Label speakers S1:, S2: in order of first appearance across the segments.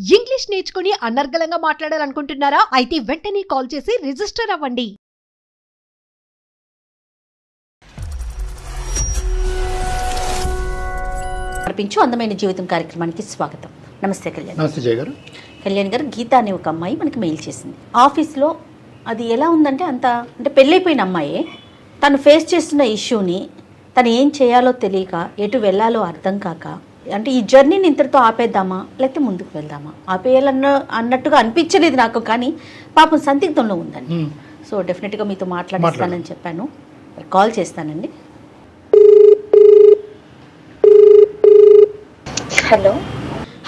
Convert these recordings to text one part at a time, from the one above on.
S1: English నేర్చుకుని అనర్గళంగా మాట్లాడాలనుకుంటున్నారా? అయితే వెంటనే కాల్ చేసి రిజిస్టర్ అవ్వండి.
S2: అర్పించు అందమైన జీవితం కార్యక్రమానికి స్వాగతం. నమస్తే కళ్యాణ్.
S3: నమస్తే జయ గారు.
S2: కళ్యాణ్ గారు, గీత అనే ఒక అమ్మాయి మనకి మెయిల్ చేసింది. ఆఫీస్లో అది ఎలా ఉందంటే అంటే పెళ్ళైపోయిన అమ్మాయే తను ఫేస్ చేస్తున్న ఇష్యూని తను ఏం చేయాలో తెలియక ఎటు వెళ్ళాలో అర్థం కాక, అంటే ఈ జర్నీని ఇంతటితో ఆపేద్దామా లేకపోతే ముందుకు వెళ్దామా, అన్నట్టుగా అనిపించలేదు నాకు, కానీ పాపం సందిగ్ధంలో ఉందండి. సో డెఫినెట్గా మీతో మాట్లాడిస్తానని చెప్పాను. కాల్ చేస్తానండి.
S4: హలో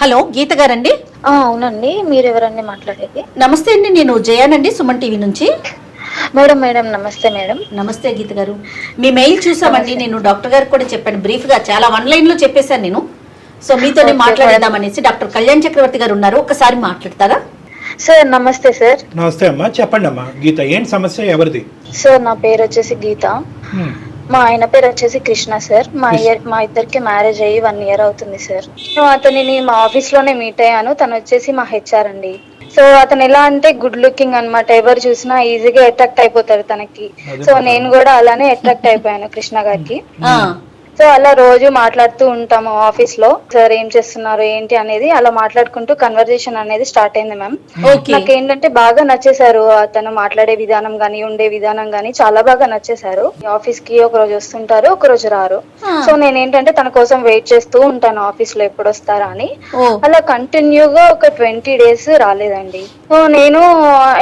S2: హలో, గీత గారండి?
S4: అవునండి, మీరు ఎవరండి మాట్లాడేది?
S2: నమస్తే అండి, నేను జయానండి, సుమన్ టీవీ నుంచి.
S4: మేడం నమస్తే మేడం.
S2: నమస్తే గీత గారు, మీ మెయిల్ చూసామండి. నేను డాక్టర్ గారికి కూడా చెప్పాను, బ్రీఫ్గా చాలా 1 లైన్లో చెప్పేశాను నేను. సో మీతోనే మాట్లాడదామనేసి. డాక్టర్ కళ్యాణ్ చక్రవర్తి గారు ఉన్నారు, ఒకసారి మాట్లాడతారా?
S4: సార్ నమస్తే సార్.
S3: నమస్తే అమ్మా, చెప్పండి అమ్మా. గీత, ఏంటి సమస్య, ఎవరిది?
S4: సార్ నా పేరు వచ్చేసి గీత, మా ఆయన పేరు వచ్చేసి కృష్ణ సార్. మా ఇద్దరికి మ్యారేజ్ అయ్యి 1 ఇయర్ అవుతుంది సార్. అతనిని మా ఆఫీస్ లోనే మీట్ అయ్యాను. తను వచ్చేసి మా హెచ్ఆర్ అండి. సో అతను ఎలా అంటే గుడ్ లుకింగ్ అన్నమాట, ఎవరు చూసినా ఈజీగా అట్రాక్ట్ అయిపోతారు తనకి. సో నేను కూడా అలానే అట్రాక్ట్ అయిపోయాను కృష్ణ గారికి. సో అలా రోజు మాట్లాడుతూ ఉంటాము ఆఫీస్ లో. సార్ ఏం చేస్తున్నారు ఏంటి అనేది అలా మాట్లాడుకుంటూ కన్వర్జేషన్ అనేది స్టార్ట్ అయింది మ్యామ్. నాకేంటంటే బాగా నచ్చేసారు, అతను మాట్లాడే విధానం గానీ ఉండే విధానం గానీ చాలా బాగా నచ్చేసారు. ఆఫీస్ కి ఒక రోజు వస్తుంటారు, ఒక రోజు రారు. సో నేనేంటంటే తన కోసం వెయిట్ చేస్తూ ఉంటాను ఆఫీస్ లో ఎప్పుడు వస్తారా అని. అలా కంటిన్యూగా ఒక 20 days రాలేదండి. సో నేను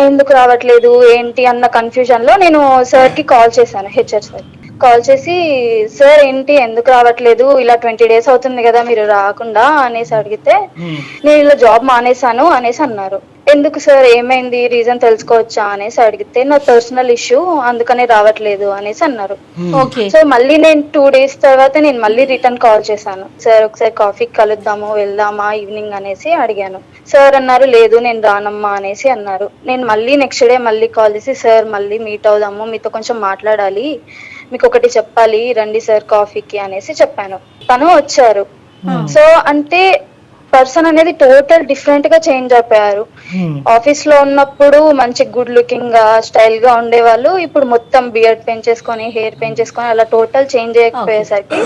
S4: ఎందుకు రావట్లేదు ఏంటి అన్న కన్ఫ్యూజన్ లో నేను సార్ కి కాల్ చేశాను, హెచ్ఆర్ సార్ కాల్ చేసి, సార్ ఏంటి ఎందుకు రావట్లేదు, ఇలా 20 days అవుతుంది కదా మీరు రాకుండా అనేసి అడిగితే, నేను ఇలా జాబ్ మానేశాను అనేసి అన్నారు. ఎందుకు సార్, ఏమైంది, రీజన్ తెలుసుకోవచ్చా అనేసి అడిగితే, నా పర్సనల్ ఇష్యూ అందుకనే రావట్లేదు అనేసి అన్నారు. సో మళ్ళీ నేను 2 days తర్వాత నేను మళ్ళీ రిటర్న్ కాల్ చేశాను. సార్ ఒకసారి కాఫీకి కలుద్దాము, వెళ్దామా ఈవినింగ్ అనేసి అడిగాను. సార్ అన్నారు లేదు నేను రానమ్మా అనేసి అన్నారు. నేను మళ్ళీ నెక్స్ట్ డే మళ్ళీ కాల్ చేసి, సార్ మళ్ళీ మీట్ అవుదాము, మీతో కొంచెం మాట్లాడాలి, మీకు ఒకటి చెప్పాలి, రండి సార్ కాఫీకి అనేసి చెప్పాను. తను వచ్చారు. సో అంటే పర్సన్ అనేది టోటల్ డిఫరెంట్ గా చేంజ్ అయిపోయారు. ఆఫీస్ లో ఉన్నప్పుడు మంచి గుడ్ లుకింగ్ గా స్టైల్ గా ఉండేవాళ్ళు, ఇప్పుడు మొత్తం బియర్డ్ పెంచేసుకొని హెయిర్ పెంచేసుకొని అలా టోటల్ చేంజ్ అయిపోయేసరికి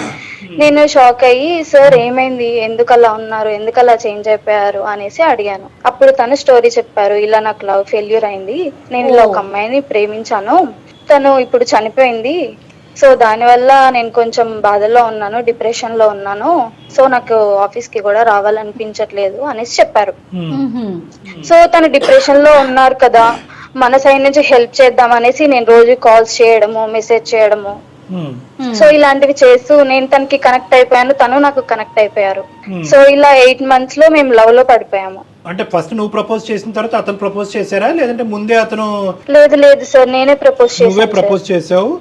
S4: నేను షాక్ అయ్యి, సార్ ఏమైంది, ఎందుకు అలా ఉన్నారు, ఎందుకు అలా చేంజ్ అయిపోయారు అనేసి అడిగాను. అప్పుడు తను స్టోరీ చెప్పారు, ఇలా నాకు లవ్ ఫెయిల్యూర్ అయింది, నేను ఇలా ఒక అమ్మాయిని ప్రేమించాను, తను ఇప్పుడు చనిపోయింది, సో దానివల్ల నేను కొంచెం బాధల్లో ఉన్నాను, డిప్రెషన్ లో ఉన్నాను, సో నాకు ఆఫీస్ కి కూడా రావాలనిపించట్లేదు అనేసి చెప్పారు. సో తను డిప్రెషన్ లో ఉన్నారు కదా, మన సైడ్ నుంచి హెల్ప్ చేద్దాం అనేసి నేను రోజు కాల్స్ చేయడము, మెసేజ్ చేయడము, సో ఇలాంటివి చేస్తూ నేను తనకి కనెక్ట్ అయిపోయాను, తను నాకు కనెక్ట్ అయిపోయారు. సో ఇలా 8 months లో మేము లవ్ లో పడిపోయాము.
S3: అంటే ఫస్ట్ నువ్వు ప్రపోజ్ చేసిన తర్వాత అతను ప్రపోజ్ చేశారా, లేదంటే ముందే అతను?
S4: లేదు సార్, నేనే ప్రపోజ్ చేశాను.
S3: నువ్వే ప్రపోజ్ చేసావు,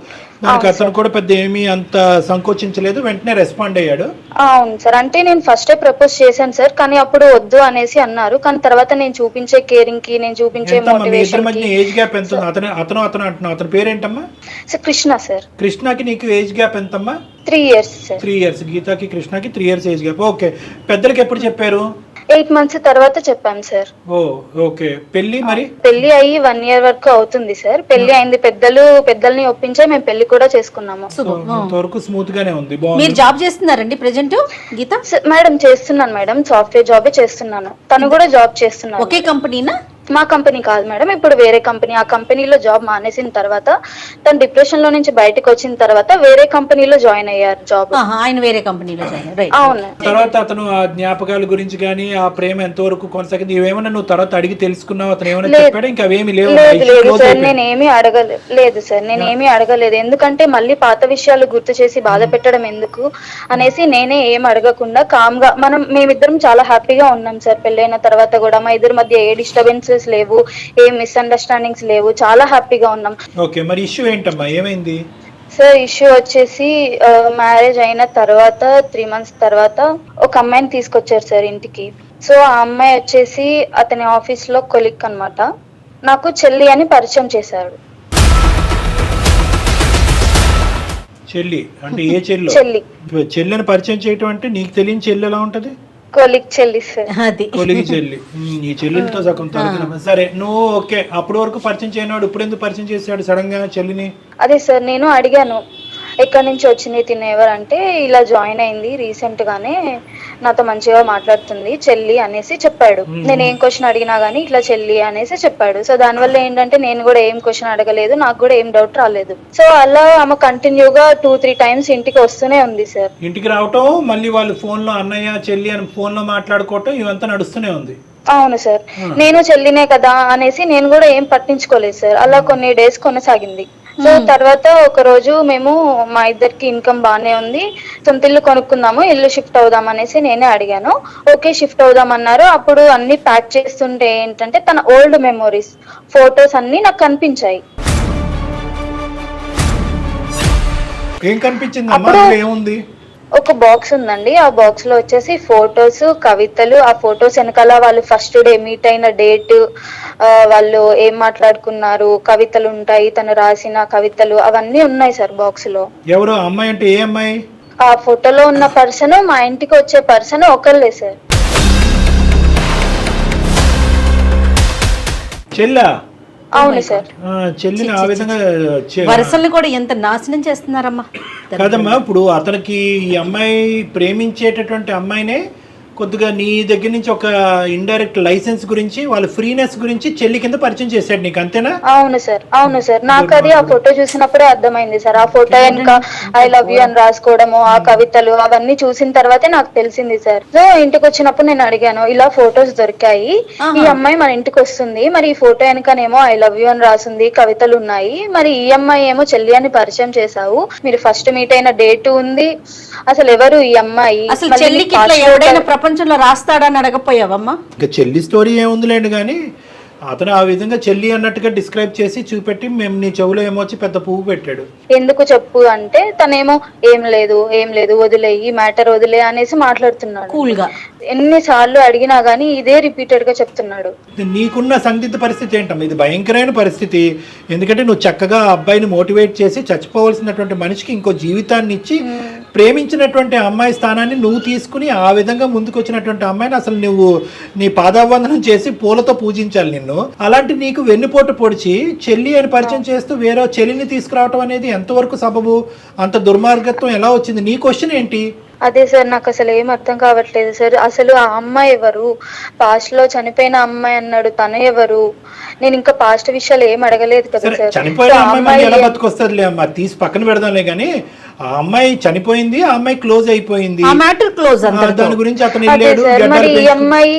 S3: దానికి అతను కూడా పెద్ద ఏమీ అంత సంకోచించలేదు, వెంటనే రెస్పాండ్ అయ్యాడు.
S4: అవును సార్, అంటే నేను ఫస్టే ప్రపోజ్ చేశాను సార్, కానీ అప్పుడు వద్దు అనేసి అన్నారు. కానీ తర్వాత నేను చూపించే కేరింగ్ కి, నేను చూపించే మోటివేషన్ కి.
S3: ఏజ్ గ్యాప్ ఎంత? అతను అంటున్నావు, అతని పేరేంటమ్మా?
S4: Sir Krishna sir.
S3: కృష్ణకి నీకు ఏజ్ గ్యాప్ ఎంతమ్మా?
S4: 3 years సార్.
S3: 3 years. గీతకి కృష్ణకి 3 years ఏజ్ గ్యాప్. ఓకే, పెద్దలకి ఎప్పుడు చెప్పారు?
S4: 8 months తర్వాత చెప్పాను సార్.
S3: ఓకే. పెళ్లి మరి?
S4: పెళ్లి అయ్యి 1 year వరకు అవుతుంది సార్. పెళ్లి అయింది, పెద్దల్ని ఒప్పించే మేము పెళ్లి కూడా చేసుకున్నాము.
S3: వరకు స్మూత్ గానే ఉంది.
S2: మీరు జాబ్ చేస్తున్నారండి ప్రెజెంట్ గీత?
S4: మేడం చేస్తున్నాను మేడం, సాఫ్ట్వేర్ జాబే చేస్తున్నాను. తను కూడా జాబ్ చేస్తున్నాను.
S2: ఒకే కంపెనీనా?
S4: మా కంపెనీ కాదు మేడం, ఇప్పుడు వేరే కంపెనీ. ఆ కంపెనీలో జాబ్ మానేసిన తర్వాత తను డిప్రెషన్ లో నుంచి బయటకు వచ్చిన తర్వాత వేరే కంపెనీలో జాయిన్ అయ్యారు జాబ్.
S2: ఆయన వేరే కంపెనీలో జాయిన్.
S4: అవును.
S3: తర్వాత అతను ఆ జ్ఞాపకాల గురించి కానీ ఆ ప్రేమ ఎంతవరకు కొనసాగింది, ఇవేమన్నా నువ్వు తర్వాత అడిగి తెలుసుకున్నావు, అతను ఏమైనా చెప్పాడు? ఇంకా అవేమి లేవు?
S4: లేదు సార్, నేనేమి అడగలేదు. ఎందుకంటే మళ్ళీ పాత విషయాలు గుర్తు చేసి బాధ పెట్టడం ఎందుకు అనేసి నేనే ఏం అడగకుండా కామ్ గా మేమిద్దరం చాలా హ్యాపీగా ఉన్నాం సార్. పెళ్ళైన తర్వాత కూడా మా ఇద్దరి మధ్య ఏ డిస్టర్బెన్స్ లేవు, ఏ మిస్అండర్స్టాండింగ్స్ లేవు, చాలా హ్యాపీగా ఉన్నాం.
S3: ఓకే, మరి ఇష్యూ ఏంటమ్మా, ఏమైంది?
S4: సార్ ఇష్యూ వచ్చేసి మ్యారేజ్ అయిన తర్వాత 3 months తర్వాత ఒక అమ్మాయిని తీసుకొచ్చారు సార్ ఇంటికి. సో ఆ అమ్మాయి వచ్చేసి అతని ఆఫీస్ లో కొలీగ్ అన్నమాట. నాకు చెల్లి అని పరిచయం చేశాడు.
S3: చెల్లి అంటే ఏ చెల్లి?
S4: చెల్లి.
S3: చెల్లిని పరిచయం చేయటం అంటే నీకు తెలియని చెల్లి ఎలా ఉంటది?
S4: కొలిక్ చెల్లి సార్.
S2: అది
S3: కొలిగి చెల్లి. ఈ చెల్లెలతో సగం తొలగిన సరే నువ్వు ఓకే. అప్పటి వరకు పరిచయం చేయనాడు, ఇప్పుడు ఎందుకు పరిచయం చేశాడు సడన్ గా చెల్లిని?
S4: అదే సార్ నేను అడిగాను ఎక్కడి నుంచి వచ్చింది తిని ఎవరంటే ఇలా జాయిన్ అయింది రీసెంట్ గానే, నాతో మంచిగా మాట్లాడుతుంది చెల్లి అనేసి చెప్పాడు. నేను ఏం క్వశ్చన్ అడిగినా గానీ ఇట్లా చెల్లి అనేసి చెప్పాడు. సో దానివల్ల ఏంటంటే నేను కూడా ఏం క్వశ్చన్ అడగలేదు, నాకు కూడా ఏం డౌట్ రాలేదు. సో అలా ఆమె కంటిన్యూగా 2-3 టైమ్స్ ఇంటికి వస్తూనే ఉంది సార్.
S3: ఇంటికి రావటం, మళ్ళీ వాళ్ళు ఫోన్ లో అన్నయ్య చెల్లి అని ఫోన్ లో మాట్లాడుకోవటం ఇవంతా నడుస్తూనే ఉంది.
S4: అవును సార్. నేను చెల్లినే కదా అనేసి నేను కూడా ఏం పట్టించుకోలేదు సార్. అలా కొన్ని డేస్ కొనసాగింది. సో తర్వాత ఒక రోజు మేము మా ఇద్దరికి ఇన్కమ్ బాగానే ఉంది, సొంత ఇల్లు కొనుక్కుందాము, ఇల్లు షిఫ్ట్ అవుదాం అనేసి నేనే అడిగాను. ఓకే షిఫ్ట్ అవుదాం అన్నారు. అప్పుడు అన్ని ప్యాక్ చేస్తుంటే ఏంటంటే తన ఓల్డ్ మెమోరీస్ ఫొటోస్ అన్ని నాకు కనిపించాయి.
S3: ఏం కనిపించింది అమ్మా? ఏముంది?
S4: ఒక బాక్స్ ఉందండి. ఆ బాక్స్ లో వచ్చేసి ఫొటోస్, కవితలు. ఆ ఫొటోస్ వెనకాల వాళ్ళు ఫస్ట్ డే మీట్ అయిన డేట్, వాళ్ళు ఏం మాట్లాడుకున్నారు, కవితలు ఉంటాయి, తను రాసిన కవితలు అవన్నీ ఉన్నాయి సార్ బాక్స్ లో.
S3: ఎవరు అమ్మాయి అంటే ఏ అమ్మాయి?
S4: ఆ ఫోటోలో ఉన్న పర్సన్ మా ఇంటికి వచ్చే పర్సన్ ఒకళ్ళే సార్.
S3: చెల్లా?
S4: అవును సార్.
S3: చెల్లిని ఆ విధంగా
S2: వరసల్ని కూడా ఎంత నాశనం చేస్తున్నారమ్మా.
S3: కాదమ్మా, ఇప్పుడు అతనికి ఈ అమ్మాయి ప్రేమించేటటువంటి అమ్మాయినే కొద్దిగా నీ దగ్గర నుంచి ఒక ఇండైరెక్ట్ లైసెన్స్ గురించి, వాళ్ళ ఫ్రీనెస్ గురించి చెల్లి కింద పరిచయం చేశాడు నీకు, అంతేనా?
S4: అవును సార్. అవును సార్. నాకు అది ఆ ఫోటో చూసినప్పుడే అర్థమైంది సార్. ఆ ఫోటో వెనక ఐ లవ్ యూ అని రాసుకోవడము, ఆ కవితలు అవన్నీ చూసిన తర్వాతే నాకు తెలిసింది సార్. సో ఇంటికి వచ్చినప్పుడు నేను అడిగాను, ఇలా ఫొటోస్ దొరికాయి, ఈ అమ్మాయి మన ఇంటికి వస్తుంది, మరి ఈ ఫోటో వెనకనేమో ఐ లవ్ యూ అని రాసింది, కవితలు ఉన్నాయి, మరి ఈ అమ్మాయి ఏమో చెల్లి అని పరిచయం చేసావు, మీరు ఫస్ట్ మీట్ అయిన డేట్ ఉంది, అసలు ఎవరు ఈ అమ్మాయి?
S2: అసలు చెల్లికి ఇట్లా ఎవడైనా ప్రపంచంలో రాస్తాడని అడగపోయావమ్మా?
S3: ఇంకా చెల్లి స్టోరీ ఏముందిలేండి, కానీ అతను ఆ విధంగా చెల్లి అన్నట్టుగా డిస్క్రైబ్ చేసి చూపెట్టి మేము నీ చెవులో ఏమొచ్చి పెద్ద పువ్వు పెట్టాడు.
S4: ఎందుకు చెప్పు అంటే తనేమో ఏం లేదు వదిలేయి, మ్యాటర్ వదిలే అనేసి మాట్లాడుతున్నాడు
S2: కూల్ గా.
S4: ఎన్నిసార్లు అడిగినా గానీ ఇదే రిపీటెడ్ గా చెప్తున్నాడు.
S3: నీకున్న సందిగ్ధ పరిస్థితి ఏంటమ్మా? ఇది భయంకరమైన పరిస్థితి. ఎందుకంటే నువ్వు చక్కగా ఆ అబ్బాయిని మోటివేట్ చేసి చచ్చిపోవలసినటువంటి మనిషికి ఇంకో జీవితాన్ని ఇచ్చి ప్రేమించినటువంటి అమ్మాయి స్థానాన్ని నువ్వు తీసుకుని ఆ విధంగా ముందుకు వచ్చినటువంటి అమ్మాయిని అసలు నువ్వు నీ పాదావందనం చేసి పూలతో పూజించాలి నిన్ను. అలాంటి నీకు వెన్నుపోటు పొడిచి చెల్లి అని పరిచయం చేస్తూ వేరే చెల్లిని తీసుకురావటం అనేది ఎంతవరకు సబబు? అంత దుర్మార్గత్వం ఎలా వచ్చింది? నీ క్వశ్చన్ ఏంటి?
S4: అదే సార్, నాకు అసలు ఏం అర్థం కావట్లేదు సార్. అసలు ఆ అమ్మాయి ఎవరు? పాస్ట్ లో చనిపోయిన అమ్మాయి అన్నాడు, తను ఎవరు? నేను ఇంకా పాస్ట్ విషయాలు ఏం అడగలేదు కదా సార్.
S3: చనిపోయిన అమ్మాయి ఎలా బతుకొస్తుందిలే అమ్మా, తీసి పక్కన పెడదాంలే. కానీ ఆ అమ్మాయి చనిపోయింది, ఆ అమ్మాయి క్లోజ్ అయిపోయింది, దాని గురించి అతను
S4: మరి ఈ అమ్మాయి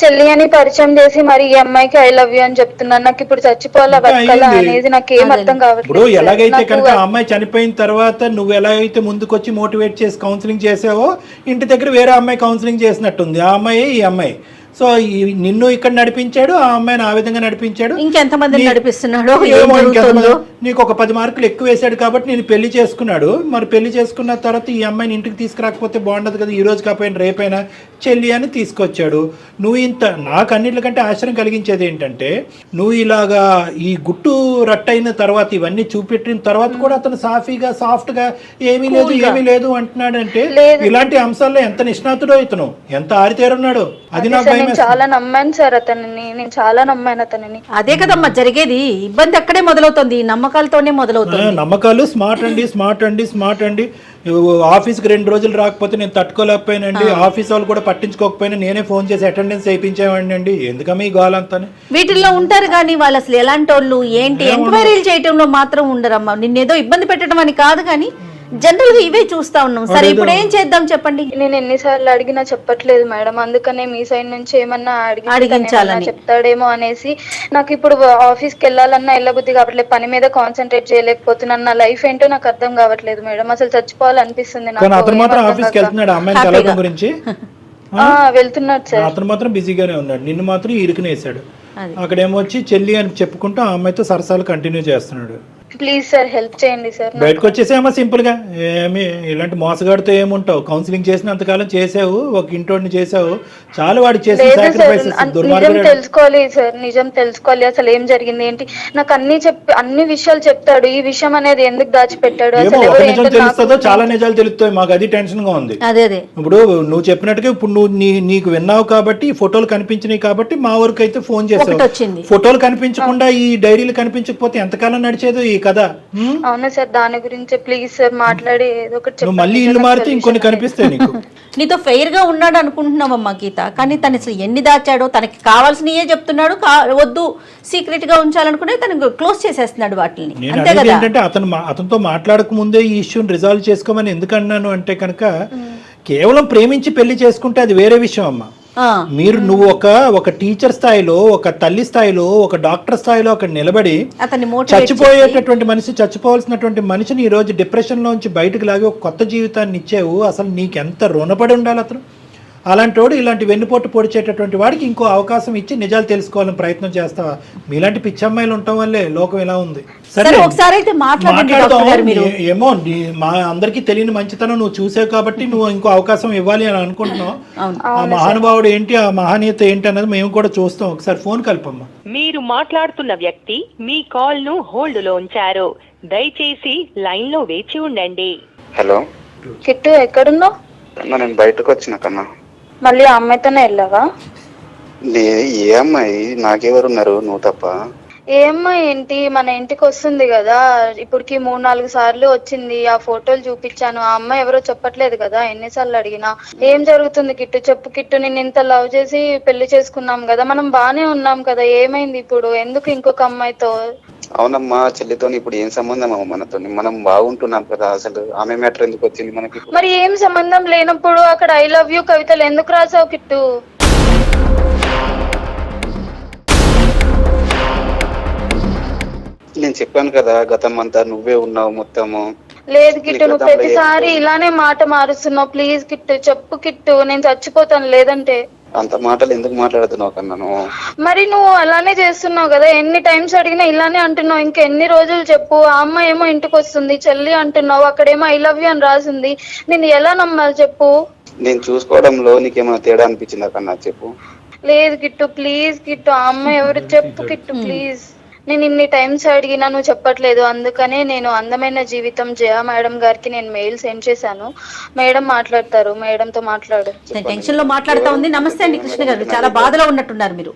S4: చెల్లి అని పరిచయం చేసి మరి ఈ అమ్మాయికి ఐ లవ్ యూ అని చెప్తున్నాను. నాకు ఇప్పుడు చచ్చిపోవాలా బతకాలా అనేది నాకు ఏం అర్థం కావట్లేదు.
S3: ఇప్పుడు ఎలాగైతే కనుక ఆ అమ్మాయి చనిపోయిన తర్వాత నువ్వు ఎలాగైతే ముందుకొచ్చి మోటివేట్ చేసి కౌన్సిలింగ్ చేసావో, ఇంటి దగ్గర వేరే అమ్మాయి కౌన్సిలింగ్ చేసినట్టుంది ఆ అమ్మాయి ఈ అమ్మాయి. సో నిన్ను ఇక్కడ నడిపించాడు, ఆ అమ్మాయిని ఆ విధంగా నడిపించాడు.
S2: ఇంకెంతమంది నడిపిస్తున్నాడు?
S3: నీకు ఒక 10 మార్కులు ఎక్కువ వేసాడు కాబట్టి నేను పెళ్లి చేసుకున్నాడు. మరి పెళ్లి చేసుకున్న తర్వాత ఈ అమ్మాయిని ఇంటికి తీసుకురాకపోతే బాగుండదు కదా, ఈ రోజు కాకపోయినా రేపైనా చెల్లి అని తీసుకొచ్చాడు. నువ్వు ఇంత నాకు అన్నిటికంటే ఆశ్చర్యం కలిగించేది ఏంటంటే, నువ్వు ఇలాగా ఈ గుట్టు రట్టయిన తర్వాత ఇవన్నీ చూపెట్టిన తర్వాత కూడా అతను సాఫీగా సాఫ్ట్ గా ఏమీ లేదు అంటున్నాడంటే ఇలాంటి అంశాల్లో ఎంత నిష్ణాతుడో ఇతను, ఎంత ఆరితేరున్నాడు. అది నాకు
S4: చాలా నమ్మాను సార్ అతనిని, నేను చాలా నమ్మాను అతనిని.
S2: అదే కదమ్మా జరిగేది. ఇబ్బంది అక్కడే మొదలవుతుంది, నమ్మకాలతోనే మొదలవుతుంది.
S3: నమ్మకాలు స్మార్ట్ అండి. ఆఫీస్కి 2 రోజులు రాకపోతే నేను తట్టుకోలేకపోయానండి, ఆఫీస్ వాళ్ళు కూడా పట్టించుకోకపోయినా నేనే ఫోన్ చేసి అటెండెన్స్ వేయించేవాడిని అండి. ఎందుకమ్మా ఈ గోలంతా?
S2: వీటిల్లో ఉంటారు కానీ వాళ్ళు అసలు ఎలాంటి వాళ్ళు ఏంటి ఎంక్వైరీలు చేయటంలో మాత్రం ఉండరమ్మా. నిన్నేదో ఇబ్బంది పెట్టడం అని కాదు, కానీ జనరల్ గా ఇవే చూస్తా ఉన్నాం. సరే ఇప్పుడు ఏం చేద్దాం చెప్పండి?
S4: నేను ఎన్నిసార్లు అడిగినా చెప్పట్లేదు మేడం, అందుకనే మీ సైడ్ నుంచి ఏమన్నా
S2: అడిగించాలని
S4: చెప్తాడేమో అనేసి. నాకు ఇప్పుడు ఆఫీస్ కి వెళ్ళాలన్నా వెళ్ళబుద్ధి కావట్లేదు, పని మీద కాన్సన్ట్రేట్ చేయలేకపోతున్నాను. నా లైఫ్ ఏంటో నాకు అర్థం కావట్లేదు మేడం, అసలు చచ్చిపోవాలనిపిస్తుంది నాకు. వెళ్తున్నాడు సార్,
S3: అతను మాత్రం బిజీగానే ఉన్నాడు, నిన్ను మాత్రం ఇరుకునేసాడు. అక్కడేమో వచ్చి చెల్లి అని చెప్పుకుంటూ ఆ అమ్మాయితో సరసాలు కంటిన్యూ చేస్తున్నాడు.
S4: ప్లీజ్ సార్ హెల్ప్ చేయండి సార్.
S3: బయటకు వచ్చేసేమో సింపుల్ గా, ఏమి ఇలాంటి మోసగాడితో ఏముంటావు, కౌన్సిలింగ్ చేసినంతకాలం చేసావు, ఒక ఇంటోడిని చేసావు, చాలా వాడికి చేసిన
S4: లేదు సార్,
S3: సాక్రిఫైసెస్
S4: నిజం
S3: దుర్మార్గుడు.
S4: తెలుసుకోవాలి సార్, నిజం తెలుసుకోవాలి. అసలు ఏం జరిగింది ఏంటి, నాకు అన్ని విషయాలు చెప్తాడు. ఈ విషయం అనేది ఎందుకు దాచిపెట్టాడు,
S3: ఏమో
S4: అసలు
S3: ఒక
S4: ఎవరు
S3: నిజం
S4: ఏంటో
S3: తెలుస్తుందో
S4: నాకు
S3: చాలా నిజాలు తెలుస్తాయి, మాకు అది టెన్షన్ గా ఉంది.
S2: అదే అదే
S3: ఇప్పుడు నువ్వు చెప్పినట్టుగా ఇప్పుడు నువ్వు నీకు విన్నావు కాబట్టి, ఫోటోలు కనిపించినాయి కాబట్టి మా ఊరికి అయితే ఫోన్
S2: ఒకటి
S3: చేసావు.
S2: వచ్చింది.
S3: ఫోటోలు కనిపించకుండా ఈ డైరీలు కనిపించకపోతే ఎంతకాలం నడిచేదో ఈ కథ.
S4: అవునా సార్, దాని గురించి ప్లీజ్ సార్ మాట్లాడి ఏదో ఒకటి
S3: నువ్వు
S4: చెప్పండి
S3: మళ్ళీ
S4: సార్,
S3: ఇల్లు
S4: నాకు
S3: మారితే
S4: solution
S3: ఇంకొన్ని
S4: అనేది.
S3: కనిపిస్తాయి నీకు.
S2: నీతో ఫెయిర్ గా ఉన్నాడు అనుకుంటున్నావమ్మా గీత, కానీ తను అసలు ఎన్ని దాచాడో, తనకి కావాల్సినయే చెప్తున్నాడు, వద్దు సీక్రెట్ గా ఉంచాలనుకునే తను క్లోజ్ చేసేస్తున్నాడు వాటిని.
S3: నేను
S2: అంతే
S3: అనేది
S2: కదా.
S3: ఏంటంటే అతనితో మాట్లాడక ముందే ఈ ఇష్యూని రిజాల్వ్ చేసుకోమని ఎందుకు అన్నాను అంటే కనుక, కేవలం ప్రేమించి పెళ్లి చేసుకుంటే అది వేరే విషయం అమ్మా.
S2: ఆ,
S3: నువ్వు ఒక టీచర్ స్థాయిలో, ఒక తల్లి స్థాయిలో, ఒక డాక్టర్ స్థాయిలో అక్కడ నిలబడి
S2: అతన్ని మోటివేట్
S3: చచ్చిపోయేటటువంటి మనిషి, చచ్చిపోవాల్సినటువంటి మనిషిని ఈ రోజు డిప్రెషన్ లోంచి బయటకు లాగి ఒక కొత్త జీవితాన్ని ఇచ్చేవు. అసలు నీకెంత రుణపడి ఉండాలి అతను. అలాంటి వాడు ఇలాంటి వెన్నుపోటు పొడిచేటటువంటి వాడికి ఇంకో అవకాశం ఇచ్చి నిజాలు తెలుసుకోవాలని ప్రయత్నం చేస్తావా? మీలాంటి పిచ్చమ్మాయిలు ఉండటం వల్లే లోకం ఇలా ఉంది.
S2: సరే ఒకసారి అయితే మాట్లాడండి డాక్టర్ గారు మీరు.
S3: ఏమో మా అందరికీ తెలియని మంచితనం నువ్వు చూసావు కాబట్టి నువ్వు ఇంకో అవకాశం ఇవ్వాలి అని అనుకుంటున్నావు. ఆ మహానుభావుడు ఏంటి, ఆ మహనీయత ఏంటి అన్నది మేము కూడా చూస్తాం. ఒకసారి ఫోన్ కలపమ్మా.
S5: మీరు మాట్లాడుతున్న వ్యక్తి మీ కాల్ ను హోల్డ్ లో ఉంచారు, దయచేసి లైన్ లో వేచి ఉండండి.
S6: హలో
S4: కిట్టు ఎక్కడున్నావు?
S6: కన్నా, నేను బయటకు వచ్చిన కన్నా.
S4: మళ్ళీ ఆ అమ్మాయితోనే వెళ్ళావా?
S6: ఏ అమ్మాయి, నాకెవరున్నారు నువ్వు తప్ప?
S4: ఏ అమ్మాయి ఏంటి, మన ఇంటికి వస్తుంది కదా, ఇప్పటికి 3-4 సార్లు వచ్చింది. ఆ ఫోటోలు చూపించాను, ఆ అమ్మాయి ఎవరో చెప్పట్లేదు కదా, ఎన్నిసార్లు అడిగినా. ఏం జరుగుతుంది కిట్టు, చెప్పు కిట్టు. నేను ఇంత లవ్ చేసి పెళ్లి చేసుకున్నాం కదా, మనం బానే ఉన్నాం కదా, ఏమైంది ఇప్పుడు, ఎందుకు ఇంకొక అమ్మాయితో?
S6: అవునమ్మా, చెల్లితో ఇప్పుడు ఏం సంబంధం అమ్మ మనతో? మనం బాగుంటున్నాం కదా, అసలు ఆమె మ్యాటర్ ఎందుకు వచ్చింది మనకి?
S4: మరి ఏం సంబంధం లేనప్పుడు అక్కడ ఐ లవ్ యూ కవితలు ఎందుకు రాసావు కిట్టు?
S6: నేను చెప్పాను కదా, గతం అంతా నువ్వే ఉన్నావు మొత్తము.
S4: లేదు కిట్టు, నువ్వు ప్రతిసారి ఇలానే మాట మారుస్తున్నావు. ప్లీజ్ కిట్టు చెప్పు కిట్టు, నేను చచ్చిపోతాను లేదంటే.
S6: అంత మాటలు ఎందుకు మాట్లాడుతున్నావు కన్నా నువ్వు?
S4: మరి నువ్వు అలానే చేస్తున్నావు కదా, ఎన్ని టైమ్స్ అడిగినా ఇలానే అంటున్నావు. ఇంకా ఎన్ని రోజులు చెప్పు. ఆ అమ్మాయి ఏమో ఇంటికి వస్తుంది చెల్లి అంటున్నావు, అక్కడేమో ఐ లవ్ యూ అని రాసింది. నేను ఎలా నమ్మాలి చెప్పు?
S6: నేను చూసుకోవడంలో నీకేమైనా తేడా అనిపించిందా కన్నా చెప్పు?
S4: లేదు కిట్టు, ప్లీజ్ కిట్టు, ఆ అమ్మాయి ఎవరు చెప్పు కిట్టు ప్లీజ్. నేను ఇన్ని టైమ్స్ అడిగినా నువ్వు చెప్పట్లేదు, అందుకనే నేను అందమైన జీవితం జయ మేడం గారికి నేను మెయిల్ సెండ్ చేశాను. మేడం మాట్లాడతారు, మేడంతో మాట్లాడు.
S2: టెన్షన్ లో మాట్లాడుతా ఉంది. నమస్తే అండి కృష్ణ గారు, చాలా బాధలో ఉన్నట్టున్నారు మీరు.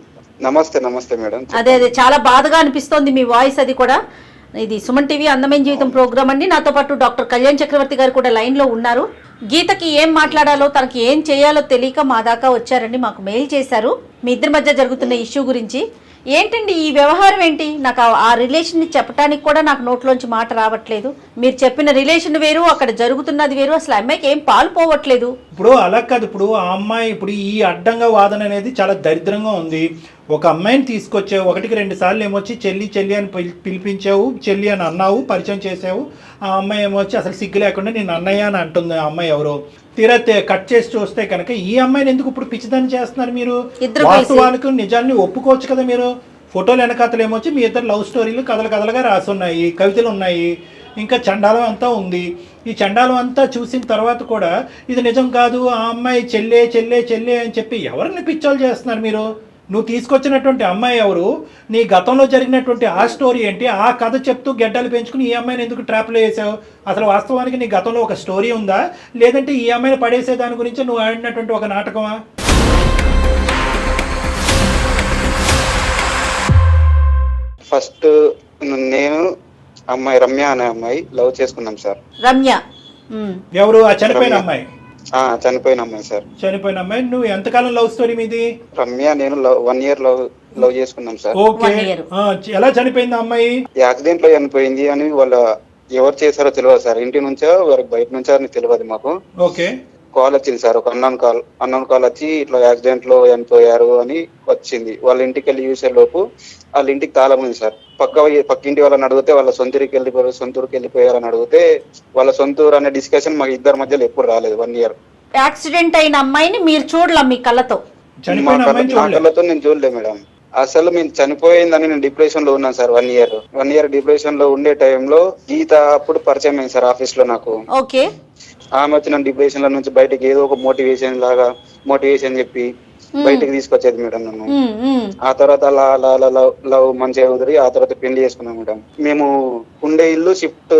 S6: నమస్తే. నమస్తే మేడం.
S2: అదే చాలా బాధగా అనిపిస్తోంది మీ వాయిస్. అది కూడా ఇది సుమన్ టీవీ అందమైన జీవితం ప్రోగ్రామ్ అండి. నాతో పాటు డాక్టర్ కళ్యాణ్ చక్రవర్తి గారు కూడా లైన్ లో ఉన్నారు. గీతకి ఏం మాట్లాడాలో, తనకి ఏం చేయాలో తెలియక మా దాకా వచ్చారండి, మాకు మెయిల్ చేశారు మీ ఇద్దరి మధ్య జరుగుతున్న ఇష్యూ గురించి. ఏంటండి ఈ వ్యవహారం ఏంటి? నాకు ఆ రిలేషన్ని చెప్పడానికి కూడా నాకు నోట్లోంచి మాట రావట్లేదు. మీరు చెప్పిన రిలేషన్ వేరు, అక్కడ జరుగుతున్నది వేరు. అసలు అమ్మాయికి ఏం పాలు పోవట్లేదు.
S3: ఇప్పుడు అలా కాదు. ఇప్పుడు ఆ అమ్మాయి ఇప్పుడు ఈ అడ్డంగా వాదన అనేది చాలా దరిద్రంగా ఉంది. ఒక అమ్మాయిని తీసుకొచ్చావు, 1-2 సార్లు ఏమొచ్చి చెల్లి చెల్లి అని పిలిపించావు, చెల్లి అని అన్నావు, పరిచయం చేసావు. ఆ అమ్మాయి ఏమొచ్చి అసలు సిగ్గు లేకుండా నేను అన్నయ్య అని అంటుంది. ఆ అమ్మాయి ఎవరో తీరా కట్ చేసి చూస్తే కనుక ఈ అమ్మాయిని ఎందుకు ఇప్పుడు పిచ్చిదాన్ని చేస్తున్నారు మీరు? వాస్తవానికి నిజాన్ని ఒప్పుకోవచ్చు కదా మీరు. ఫోటోలు వెనకాతలు ఏమొచ్చి మీ ఇద్దరు లవ్ స్టోరీలు కథలుగా రాసున్నాయి, కవితలు ఉన్నాయి, ఇంకా చండాలం అంతా ఉంది. ఈ చండాలం అంతా చూసిన తర్వాత కూడా ఇది నిజం కాదు, ఆ అమ్మాయి చెల్లే చెల్లే చెల్లే అని చెప్పి ఎవరిని పిచ్చోలు చేస్తున్నారు మీరు? నువ్వు తీసుకొచ్చినటువంటి అమ్మాయి ఎవరు, నీ గతంలో జరిగినటువంటి ఆ స్టోరీ ఏంటి, ఆ కథ చెప్తూ గెడ్డలు పెంచుకుని ఈ అమ్మాయిని ఎందుకు ట్రాప్లో వేసావు? అసలు వాస్తవానికి నీ గతంలో ఒక స్టోరీ ఉందా, లేదంటే ఈ అమ్మాయిని పడేసే దాని గురించి నువ్వు ఆడినటువంటి ఒక నాటకమా?
S6: ఫస్ట్ నేను అమ్మాయి రమ్య అనే అమ్మాయి లవ్ చేసుకున్నాం సార్.
S2: రమ్య
S3: ఎవరు? ఆ చనిపోయిన అమ్మాయి?
S6: చనిపోయిన అమ్మాయి సార్.
S3: చనిపోయిన అమ్మాయి. నువ్వు ఎంతకాలం లవ్ స్టోరీ మీది?
S6: రమ్య నేను 1 year లవ్ చేసుకున్నాం సార్.
S3: ఓకే. ఎలా చనిపోయింది అమ్మాయి?
S6: యాక్సిడెంట్ లో చనిపోయింది అని వాళ్ళ ఎవరు చేశారో తెలియదు సార్. ఇంటి నుంచో వారికి బయట నుంచో అని తెలియదు మాకు.
S3: ఓకే.
S6: కాల్ వచ్చింది సార్, ఒక అన్నోన్ కాల్ వచ్చి ఇట్లా యాక్సిడెంట్ లో చనిపోయారు అని వచ్చింది. వాళ్ళ ఇంటికి వెళ్ళి చూసే లోపు వాళ్ళ ఇంటికి తాళం ఉంది సార్. పక్కింటి వాళ్ళని అడిగితే వాళ్ళ సొంతూరుకి వెళ్ళిపోయారని అడిగితే వాళ్ళ సొంతూరు అనే డిస్కషన్ మాకు ఇద్దరి మధ్యలో ఎప్పుడు రాలేదు. 1 year.
S2: యాక్సిడెంట్ అయిన అమ్మాయిని మీరు చూడలే మీ కళ్ళతో?
S6: మా కళ్ళతో నేను చూడలేదు మేడం. అసలు మేము చనిపోయిందని నేను డిప్రెషన్ లో ఉన్నాను సార్ 1 ఇయర్ డిప్రెషన్ లో ఉండే టైంలో గీత అప్పుడు పరిచయం అయింది సార్ ఆఫీస్ లో నాకు.
S2: ఓకే.
S6: ఆమె వచ్చి నన్ను డిప్రెషన్ లో నుంచి బయటకి ఏదో ఒక మోటివేషన్ చెప్పి బయటకు తీసుకొచ్చేది మేడం నన్ను. ఆ తర్వాత అలా లవ్ మంచిగా కుదిరి ఆ తర్వాత పెళ్లి చేసుకున్నాం మేడం. మేము ఉండే ఇల్లు షిఫ్ట్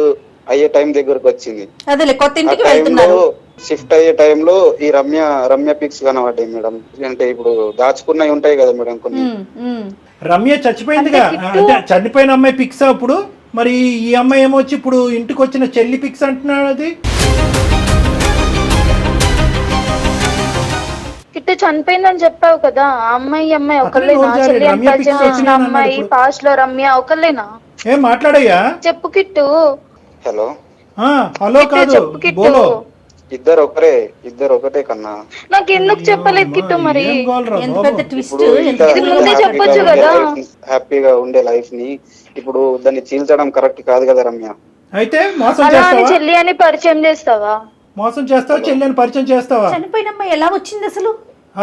S6: అయ్యే టైం దగ్గరకు వచ్చింది. షిఫ్ట్ అయ్యే టైంలో ఈ రమ్య పిక్స్ కనబడ్డాయి మేడం. అంటే ఇప్పుడు దాచుకున్నవి ఉంటాయి కదా మేడం కొన్ని.
S3: రమ్య చచ్చిపోయిందిగా, అంటే చనిపోయిన అమ్మాయి పిక్స్ అప్పుడు, మరి ఈ అమ్మాయి ఏమొచ్చి ఇప్పుడు ఇంటికి వచ్చిన చెల్లి పిక్స్ అంటున్నాడు. అది
S4: కిట్టు చనిపోయిందని చెప్పావు కదా, ఆ అమ్మాయి ఒకళ్ళేనా? చెల్లి అని పరిచయం చేసిన అమ్మాయి పాస్ట్ లో రమ్య ఒకళ్ళేనా?
S3: ఏం మాట్లాడయ్యా,
S4: చెప్పు కిట్టు.
S6: హలో
S3: హలో కాదు
S4: చెప్పు కిట్టు.
S3: బోలో.
S6: ఇద్దరు ఒకటే కన్నా.
S4: నాకు ఎందుకు చెప్పలేదు కిట్టు? మరి
S2: ఎంత పెద్ద ట్విస్ట్.
S4: ఇది ముందే చెప్పొచ్చు కదా.
S6: హ్యాపీగా ఉండే లైఫ్ ని ఇప్పుడు దాన్ని చీల్చడం కరెక్ట్ కాదు కదా రమ్య.
S3: అయితే మోసం
S4: అలా అని
S3: చేస్తావా?
S4: చెల్లి అని పరిచయం చేస్తావా?
S3: మోసం చేస్తావా? చెల్లిని పరిచయం చేస్తావా?
S2: చనిపోయిన అమ్మాయి ఎలా వచ్చింది అసలు?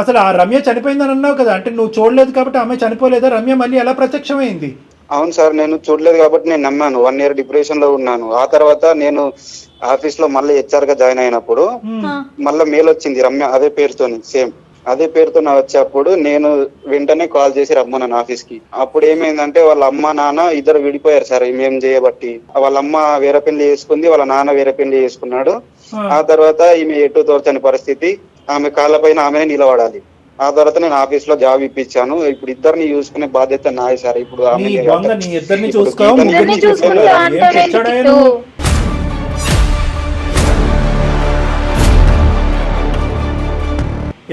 S3: అసలు ఆ రమ్య చనిపోయిందని అన్నావు కదా, అంటే నువ్వు చూడలేదు కాబట్టి అమ్మాయి చనిపోలేదా? రమ్య మళ్ళీ ఎలా ప్రత్యక్షమైంది?
S6: అవును సార్, నేను చూడలేదు కాబట్టి నేను నమ్మాను. 1 ఇయర్ డిప్రెషన్ లో ఉన్నాను. ఆ తర్వాత నేను ఆఫీస్ లో మళ్ళీ హెచ్ఆర్ గా జాయిన్ అయినప్పుడు మళ్ళీ మెయిల్ వచ్చింది రమ్య అదే పేరుతోని, సేమ్ అదే పేరుతో వచ్చేప్పుడు నేను వెంటనే కాల్ చేసి రమ్మన్నాను ఆఫీస్ కి. అప్పుడు ఏమైందంటే వాళ్ళ అమ్మ నాన్న ఇద్దరు విడిపోయారు సార్ మేము చేయబట్టి. వాళ్ళ అమ్మ వేరే పెళ్లి చేసుకుంది, వాళ్ళ నాన్న వేరే పెళ్లి చేసుకున్నాడు. ఆ తర్వాత ఈమె ఎటు తోచని పరిస్థితి, ఆమె కాళ్ళపైన ఆమెనే నిలబడాలి. ఆ తర్వాత నేను ఆఫీస్ లో జాబ్ ఇప్పించాను. ఇప్పుడు ఇద్దరిని చూసుకునే బాధ్యత నాది సార్. ఇప్పుడు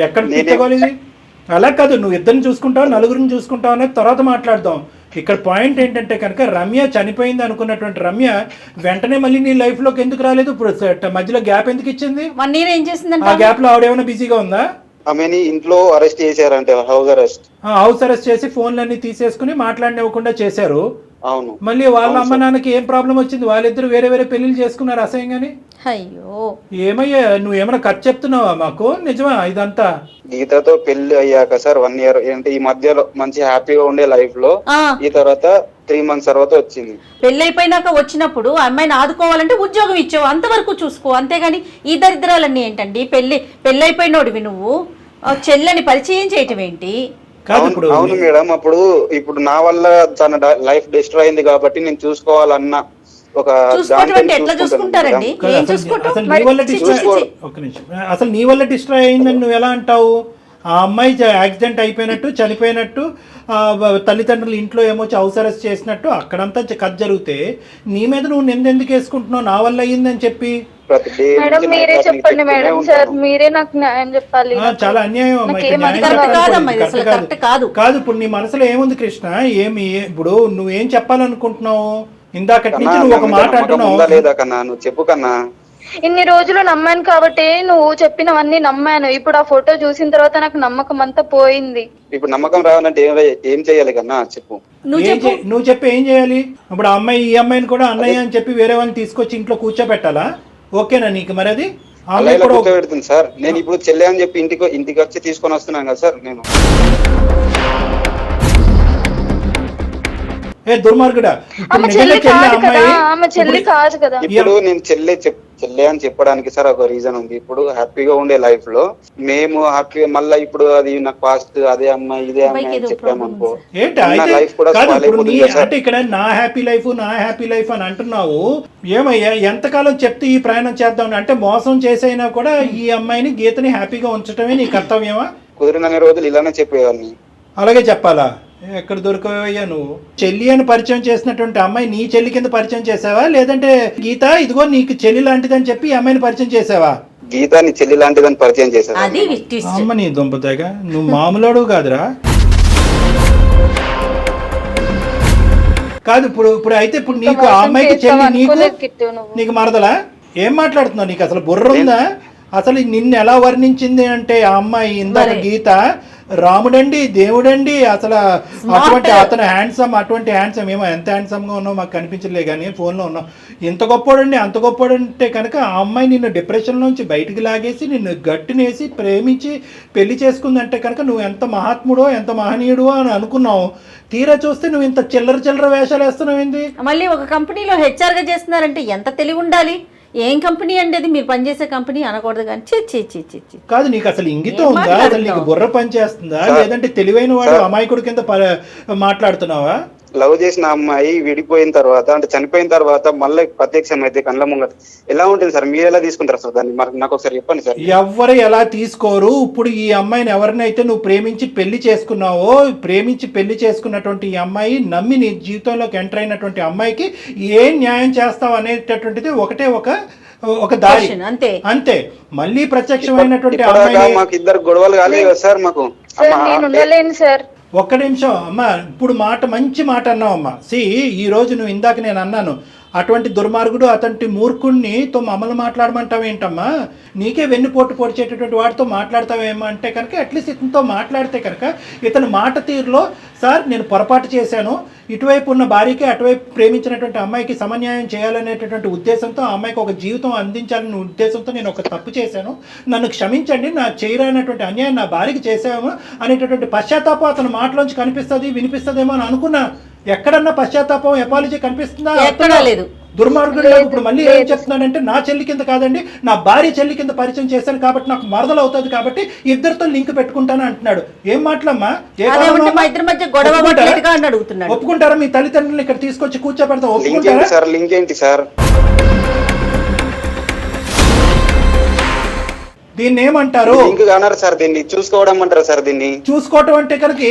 S3: ఎక్కడ తీసుకోవాలి? అలా కాదు, నువ్వు ఇద్దరిని చూసుకుంటావు, నలుగురిని చూసుకుంటావు అనేది తర్వాత మాట్లాడదాం. ఇక్కడ పాయింట్ ఏంటంటే కనుక రమ్య చనిపోయింది అనుకున్నటువంటి రమ్య వెంటనే మళ్ళీ నీ లైఫ్ లోకి ఎందుకు రాలేదు? ఇప్పుడు మధ్యలో గ్యాప్ ఎందుకు ఇచ్చింది?
S2: 1 ఇయర్ ఏం చేసిందంటే
S3: ఆ గ్యాప్ లో ఆవిడేమైనా బిజీగా ఉందా?
S6: ఆమెని ఇంట్లో అరెస్ట్ చేశారంటే హౌస్ అరెస్ట్
S3: చేసి ఫోన్లన్నీ తీసేసుకుని మాట్లాడనివ్వకుండా చేశారు.
S6: అవును.
S3: మళ్ళీ వాళ్ళ అమ్మ నాన్నకి ఏం ప్రాబ్లం వచ్చింది? వాళ్ళిద్దరు వేరే వేరే పెళ్లిళ్ళు చేసుకున్నారు అసహ్యంగాని.
S2: అయ్యో
S3: ఏమయ్యా, నువ్వేమైనా ఖర్చు చెప్తున్నావా మాకు? నిజమా ఇదంతా?
S6: గీతతో పెళ్లి అయ్యాక సార్ 1 ఇయర్ అంటే ఈ మధ్యలో మంచి హ్యాపీగా ఉండే లైఫ్ లో ఈ తర్వాత 3 months తర్వాత వచ్చింది.
S2: పెళ్లి అయిపోయినాక వచ్చినప్పుడు అమ్మాయిని ఆదుకోవాలంటే ఉద్యోగం ఇచ్చావు, అంతవరకు చూసుకో, అంతేగాని ఈ దరిద్రాలన్నీ ఏంటండి? పెళ్లి అయిపోయినోడివి నువ్వు చెల్లని పరిచయం చేయటం ఏంటి?
S6: అవును మేడం, ఇప్పుడు నా వల్ల తన లైఫ్ డిస్ట్రాయ్ అయింది కాబట్టి నేను చూసుకోవాలన్న ఒక
S2: ఎట్లా చూసుకుంటారండి?
S3: అసలు నీ వల్ల డిస్ట్రాయ్ అయిందని నువ్వు ఎలా అంటావు? ఆ అమ్మాయి యాక్సిడెంట్ అయిపోయినట్టు, చనిపోయినట్టు, తల్లిదండ్రులు ఇంట్లో ఏమొచ్చి హౌస్ అరెస్ట్ చేసినట్టు అక్కడంతా కథ జరిగితే నీ మీద నువ్వు ఎందుకు వేసుకుంటున్నావు? నా వల్ల అయ్యిందని చెప్పి.
S4: మేడం మీరే చెప్పండి మేడం. సార్ మీరే నాకు న్యాయం చెప్పాలి.
S3: చాలా అన్యాయం కాదు. ఇప్పుడు నీ మనసులో ఏముంది కృష్ణ? ఇప్పుడు నువ్వేం చెప్పాలనుకుంటున్నావు? ఇందాకటి నుంచి నువ్వు ఒక మాట అంటున్నావు.
S6: చెప్పు కన్నా.
S4: ఇన్ని రోజులు నమ్మాను కాబట్టి నువ్వు చెప్పినవన్నీ నమ్మాను. ఇప్పుడు ఆ ఫోటో చూసిన తర్వాత నాకు నమ్మకం అంతా పోయింది.
S6: ఇప్పుడు నమ్మకం రావాలంటే ఏం చేయాలి కన్నా చెప్పు.
S3: నువ్వు చెప్పి ఏం చేయాలి? ఇప్పుడు ఆ అమ్మాయి ఈ అమ్మాయిని కూడా అన్నయ్య అని చెప్పి వేరే వాళ్ళని తీసుకొచ్చి ఇంట్లో కూర్చోబెట్టాలా? ఓకేనా నీకు? మరి అది
S6: కూర్చోబెడుతుంది సార్. నేను ఇప్పుడు చెల్లె అని చెప్పి ఇంటికి వచ్చి తీసుకొని వస్తున్నాను కదా సార్. నేను
S3: దుర్మార్గుడా,
S4: ఇప్పుడు
S6: నేను చెల్లె అని చెప్పడానికి సార్ ఒక రీజన్ ఉంది. ఇప్పుడు హ్యాపీగా ఉండే లైఫ్ లో మేము హ్యాపీగా మళ్ళీ ఇప్పుడు అది నాకు పాస్ట్ అదే అమ్మాయి ఇదే అమ్మాయి అని చెప్పామనుకో లైఫ్ కూడా
S3: అంటే ఇక్కడ నా హ్యాపీ లైఫ్ అని అంటున్నావు. ఏమయ్యా, ఎంతకాలం చెప్తే ఈ ప్రయాణం చేద్దాం అంటే మోసం చేసైనా కూడా ఈ అమ్మాయిని గీతని హ్యాపీగా ఉంచటమే నీ కర్తవ్యమా?
S6: కుదిరిన రోజులు ఇలానే చెప్పేవాడిని.
S3: అలాగే చెప్పాలా? ఎక్కడ దొరకవయ్యా నువ్వు? చెల్లి అని పరిచయం చేసినటువంటి అమ్మాయి నీ చెల్లి కింద పరిచయం చేసావా, లేదంటే గీత ఇదిగో నీకు చెల్లి లాంటిదని చెప్పి ఈ అమ్మాయిని పరిచయం చేసావా?
S6: గీత నీ చెల్లి లాంటిదని పరిచయం చేసావా?
S3: అమ్మ నీ దుంపతేగా, నువ్వు మామూలు కాదురా. కాదు ఇప్పుడు అయితే ఇప్పుడు నీకు ఆ అమ్మాయికి చెల్లి, నీకు మరదలా? ఏం మాట్లాడుతున్నావు? నీకు అసలు బుర్ర ఉందా? అసలు నిన్ను ఎలా వర్ణించింది అంటే ఆ అమ్మాయి ఇందాక
S2: మరి.
S3: గీత రాముడండి దేవుడండి అసలు అటువంటి అతను అటువంటి హ్యాండ్సమ్ ఏమో ఎంత హ్యాండ్సమ్గా ఉన్నావు మాకు కనిపించలే కానీ ఫోన్లో ఉన్నావు ఎంత గొప్పోడండి అంత గొప్పోడంటే కనుక ఆ అమ్మాయి నిన్ను డిప్రెషన్ నుంచి బయటికి లాగేసి నిన్ను గట్టినేసి ప్రేమించి పెళ్లి చేసుకుందంటే కనుక నువ్వు ఎంత మహాత్ముడో ఎంత మహనీయుడో అని అనుకున్నావు. తీరా చూస్తే నువ్వు ఇంత చిల్లర వేషాలు వేస్తున్నావు ఏంది?
S2: మళ్ళీ ఒక కంపెనీలో హెచ్ఆర్గా చేస్తున్నారంటే ఎంత తెలివి ఉండాలి. ఏం కంపెనీ అండి అది, మీరు పనిచేసే కంపెనీ అనకూడదు కానీ చి
S3: కాదు, నీకు అసలు ఇంగితం
S2: ఏం
S3: ఉందా? అసలు
S2: మాట్లాడుతున్నావు?
S3: నీకు బుర్ర పనిచేస్తుందా? లేదంటే తెలివైన వాడు అమాయకుడి కింద మాట్లాడుతున్నావా?
S6: లవ్ చేసిన అమ్మాయి విడిపోయిన తర్వాత అంటే చనిపోయిన తర్వాత మళ్ళీ ప్రత్యక్షం అయితే కళ్ళ ముంగట ఎలా ఉంటుంది సార్? మీరు ఎలా తీసుకుంటారు సార్ దాన్ని? మరి నాకు ఒకసారి చెప్పండి సార్.
S3: ఎవరు ఎలా తీసుకోరు. ఇప్పుడు ఈ అమ్మాయిని ఎవరినైతే నువ్వు ప్రేమించి పెళ్లి చేసుకున్నావో, ప్రేమించి పెళ్లి చేసుకున్నటువంటి ఈ అమ్మాయి నమ్మి నీ జీవితంలోకి ఎంటర్ అయినటువంటి అమ్మాయికి ఏం న్యాయం చేస్తావు అనేటటువంటిది ఒకటే ఒక దారి, అంతే. మళ్ళీ ప్రత్యక్షమైనటువంటి అమ్మాయి
S6: మాకు ఇద్దరు గొడవలు కాలేదు కదా సార్ మాకు.
S4: సార్ నేను ఉండలేను సార్.
S3: ఒక్క నిమిషం అమ్మా, ఇప్పుడు మంచి మాట అన్నావు అమ్మా. ఈ రోజు నువ్వు ఇందాక నేను అన్నాను అటువంటి దుర్మార్గుడు అటువంటి మూర్ఖుణ్ణి తో మమ్మల్ని మాట్లాడమంటావేంటమ్మా? నీకే వెన్నుపోటు పొడిచేటటువంటి వాడితో మాట్లాడతావేమో అంటే కనుక అట్లీస్ట్ ఇతనితో మాట్లాడితే కనుక ఇతని మాట తీరులో సార్ నేను పొరపాటు చేశాను, ఇటువైపు ఉన్న భార్యకి అటువైపు ప్రేమించినటువంటి అమ్మాయికి సమన్యాయం చేయాలనేటటువంటి ఉద్దేశంతో ఆ అమ్మాయికి ఒక జీవితం అందించాలనే ఉద్దేశంతో నేను ఒక తప్పు చేశాను, నన్ను క్షమించండి, నా చేయరానటువంటి అన్యాయం నా భార్యకి చేసాము అనేటటువంటి పశ్చాత్తాపం అతని మాటలోంచి కనిపిస్తుంది వినిపిస్తుందేమో అని అనుకున్నా. ఎక్కడన్నా పశ్చాత్తాపం ఎపాలజీ కనిపిస్తుందా?
S2: ఎక్కడా లేదు.
S3: దుర్మార్గుడు ఇప్పుడు మళ్ళీ ఏం చెప్తున్నాడంటే నా చెల్లి కింద కాదండి నా భార్య చెల్లి కింద పరిచయం చేశాను కాబట్టి నాకు మరదలు అవుతుంది కాబట్టి ఇద్దరితో లింక్ పెట్టుకుంటాను అంటున్నాడు. ఏం మాటలమ్మా? ఒప్పుకుంటారా? మీ తల్లిదండ్రులను ఇక్కడ తీసుకొచ్చి కూర్చోబెడతా ఒప్పుకుంటారా?
S6: లింక్ ఏంటి సార్?
S3: దీన్ని ఏమంటారు?
S6: సార్ దీన్ని చూసుకోవడం అంటారు సార్. దీన్ని
S3: చూసుకోవడం అంటే కనుక ఏ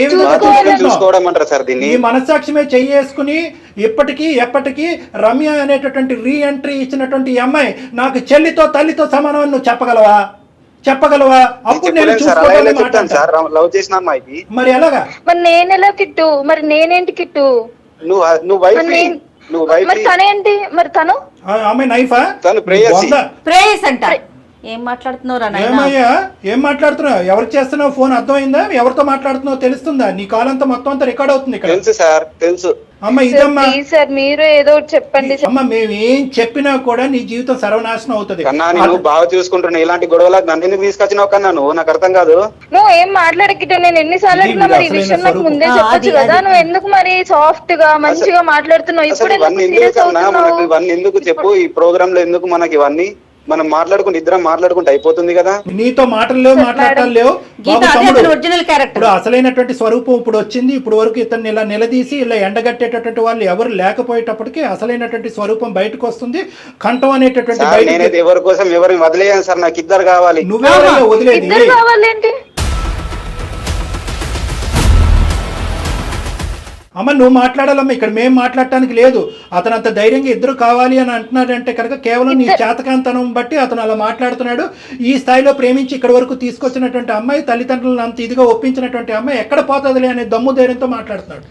S6: చూసుకోవడం అంటారు సార్? దీన్ని
S3: ఈ మనస్సాక్షిమే చెయ్యేసుకుని ఇప్పటికీ ఎప్పటికీ రమ్య అనేటటువంటి రీ ఎంట్రీ ఇచ్చినటువంటి ఈ అమ్మాయి నాకు చెల్లితో తల్లితో సమానం అని నువ్వు చెప్పగలవా? అప్పుడు నేను చూసుకోవడం
S6: సార్ లవ్ చేసిన అమ్మాయికి.
S3: మరి ఎలాగా?
S4: మరి నేనెలా కిట్టు? మరి నేనేంటి కిట్టు?
S6: నువ్వు
S4: మరి తనేంటి? మరి తను
S3: అమ్మాయి నైఫా?
S6: తను
S2: ప్రేయస్ అంట. ఏం మాట్లాడుతున్నావు?
S3: ఏమయ్యా ఏం మాట్లాడుతున్నావు? ఎవరికి చేస్తున్నావు ఫోన్? అర్థమైందా? ఎవరితో మాట్లాడుతున్నావు తెలుస్తుందా? నీ కాల్ అంతా మొత్తం అంతా రికార్డ్ అవుతుంది ఇక్కడ.
S6: తెలుసు సార్ తెలుసు.
S3: అమ్మ ఇదమ్మా
S4: సార్ మీరు ఏదో చెప్పండి.
S3: అమ్మ మేము ఏం చెప్పినా కూడా నీ జీవితం సర్వనాశనం అవుతుంది.
S6: కన్నా నేను బాగా చూసుకుంటున్నా, ఇలాంటి గొడవలకు నన్ను ఎందుకు తీసుకొచ్చినావు కన్నా? నువ్వు నాకు అర్థం కాదు.
S4: నువ్వు ఏం మాట్లాడకిట్టు? నేను ఎన్నిసార్లు అడిగినా మరి ఈ విషయం నాకు ముందే చెప్పొచ్చు కదా. నువ్వు ఎందుకు మరి సాఫ్ట్ గా మంచిగా మాట్లాడుతున్నావు? ఇప్పుడు
S6: ఇవన్నీ ఎందుకు చెప్పు? ఈ ప్రోగ్రామ్ లో ఎందుకు మనకి ఇవన్నీ? మనం ఇద్దరం మాట్లాడుకుంటే అయిపోతుంది కదా.
S3: నీతో మాటలు లేవు, మాట్లాడటం లేవు. ఇప్పుడు అసలైనటువంటి స్వరూపం ఇప్పుడు వచ్చింది. ఇప్పుడు వరకు ఇతన్ని ఇలా నిలదీసి ఇలా ఎండగట్టేటటువంటి వాళ్ళు ఎవరు లేకపోయేటప్పటికి అసలైనటువంటి స్వరూపం బయటకు వస్తుంది. కంఠం అనేటటువంటి
S6: నేనైతే ఎవరి కోసం ఎవరిని వదిలేయాను సార్. నాకు ఇద్దరు కావాలి.
S3: నువ్వే వదిలేది? అమ్మ నువ్వు మాట్లాడాలమ్మా, ఇక్కడ మేము మాట్లాడటానికి లేదు. అతను అంత ధైర్యంగా ఇద్దరు కావాలి అని అంటున్నాడంటే కనుక కేవలం నీ చేతకాంతనం బట్టి అతను అలా మాట్లాడుతున్నాడు. ఈ స్థాయిలో ప్రేమించి ఇక్కడ వరకు తీసుకొచ్చినటువంటి అమ్మాయి, తల్లిదండ్రులను అంత ఇదిగా ఒప్పించినటువంటి అమ్మాయి ఎక్కడ పోతుందిలే అనే దమ్ము ధైర్యంతో మాట్లాడుతున్నాడు.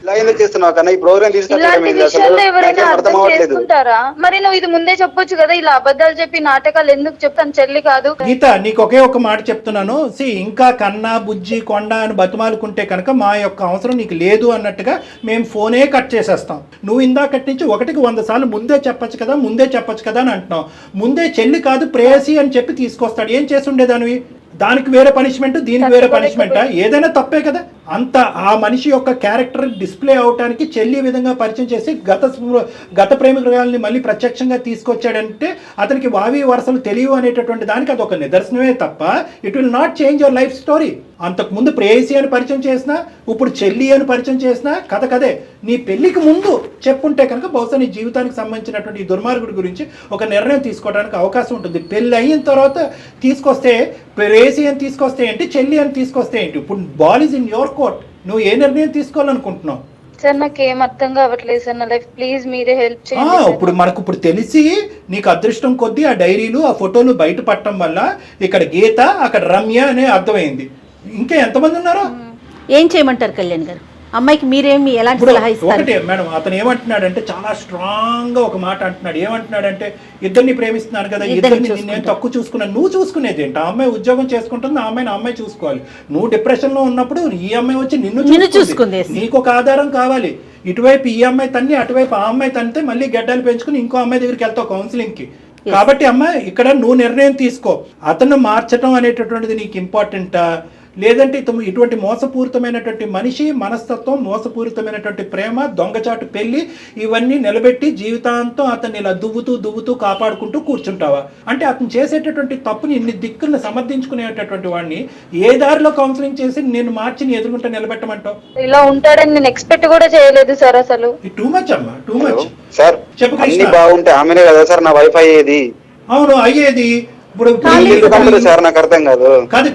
S4: మరి నువ్వు ఇది ముందే చెప్పొచ్చు కదా. ఇలా అబద్ధాలు చెప్పి నాటకాలు ఎందుకు చెప్తాను? చెల్లి కాదు
S3: గీత, నీకు ఒకే ఒక మాట చెప్తున్నాను. ఇంకా కన్నా బుజ్జి కొండ అని బతిమాలుకుంటే కనుక మా యొక్క అవసరం నీకు లేదు అన్నట్టుగా మేము ఫోనే కట్ చేసేస్తాం. నువ్వు ఇందాకటి నుంచి 1కి 100 సార్లు ముందే చెప్పచ్చు కదా అని అంటున్నావు. ముందే చెల్లి కాదు ప్రేయసి అని చెప్పి తీసుకొస్తాడు. ఏం చేసి ఉండేదానివి? దానికి వేరే పనిష్మెంట్, దీనికి వేరే పనిష్మెంటా? ఏదైనా తప్పే కదా. అంత ఆ మనిషి యొక్క క్యారెక్టర్ డిస్ప్లే అవటానికి చెల్లి విధంగా పరిచయం చేసి గత ప్రేమికురాలని మళ్ళీ ప్రత్యక్షంగా తీసుకొచ్చాడంటే అతనికి వావి వరసలు తెలియవు అనేటటువంటి దానికి అదొక నిదర్శనమే తప్ప it will not change your life story. అంతకుముందు ప్రేయసి అని పరిచయం చేసినా, ఇప్పుడు చెల్లి అని పరిచయం చేసినా కథ కదే. నీ పెళ్లికి ముందు చెప్పుంటే కనుక బహుశా నీ జీవితానికి సంబంధించినటువంటి ఈ దుర్మార్గుడి గురించి ఒక నిర్ణయం తీసుకోవడానికి అవకాశం ఉంటుంది. పెళ్ళి అయిన తర్వాత తీసుకొస్తే ప్రేయసి అని తీసుకొస్తే ఏంటి, చెల్లి అని తీసుకొస్తే ఏంటి? ఇప్పుడు ball is in your court. నువ్వు ఏ నిర్ణయం తీసుకోవాలనుకుంటున్నావు?
S4: సార్ నాకు ఏం అర్థం కావట్లేదు సార్. నా లైఫ్ ప్లీజ్ మీరే హెల్ప్ చేయండి.
S3: ఇప్పుడు మనకు ఇప్పుడు తెలిసి నీకు అదృష్టం కొద్దీ ఆ డైరీలు ఆ ఫోటోలు బయట పట్టడం వల్ల ఇక్కడ గీత అక్కడ రమ్య అనే అర్థమైంది. ఇంకా ఎంతమంది ఉన్నారు?
S2: ఏం చేయమంటారు కళ్యాణ్ గారు? అమ్మాయికి మీరేమి ఎలాంటి
S3: ఇప్పుడు
S2: సలహా ఇస్తారు?
S3: ఒకటే మేడం, అతను ఏమంటున్నాడంటే చాలా స్ట్రాంగ్ గా ఒక మాట అంటున్నాడు. ఏమంటున్నాడంటే ఇద్దరిని ప్రేమిస్తున్నాను కదా, ఇద్దరిని నేను తక్కువ చూసుకున్నాను. నువ్వు చూసుకునేది ఏంటి? ఆ అమ్మాయి ఉద్యోగం చేసుకుంటుంది, ఆ అమ్మాయిని ఆ అమ్మాయి చూసుకోవాలి. నువ్వు డిప్రెషన్ లో ఉన్నప్పుడు ఈ అమ్మాయి వచ్చి నిన్ను చూసుకుంది. నీకు ఒక ఆధారం కావాలి. ఇటువైపు ఈ అమ్మాయి తన్ని, అటువైపు ఆ అమ్మాయి తనితే మళ్ళీ గడ్డలు పెంచుకుని ఇంకో అమ్మాయి దగ్గరికి వెళ్తావు కౌన్సిలింగ్ కి. కాబట్టి అమ్మ ఇక్కడ నువ్వు నిర్ణయం తీసుకో. అతను మార్చడం అనేటటువంటిది నీకు ఇంపార్టెంటా, లేదంటే ఇటువంటి మోసపూరితమైనటువంటి మనిషి మనస్తత్వం, మోసపూరితమైనటువంటి ప్రేమ, దొంగచాటు పెళ్లి ఇవన్నీ నిలబెట్టి జీవితాంతం అతన్ని ఇలా దువ్వుతూ కాపాడుకుంటూ కూర్చుంటావా? అంటే అతను చేసేటటువంటి తప్పుని ఇన్ని దిక్కులను సమర్థించుకునేటటువంటి వాడిని ఏ దారిలో కౌన్సిలింగ్ చేసి నేను మార్చి ఎదుర్కొంటే నిలబెట్టమంటావు?
S4: ఇలా ఉంటాడని నేను ఎక్స్పెక్ట్ కూడా చేయలేదు సార్ అసలు.
S3: టూ మచ్ అమ్మా, టూ మచ్.
S6: సార్
S3: చెప్పు
S6: అన్ని
S3: కృష్ణ.
S6: బాగుంటే ఆమెనే కదా సార్ నా వైఫ్ అయ్యేది.
S3: అవును అయ్యేది. ఇప్పుడు
S6: సార్ నాకు అర్థం కాదు.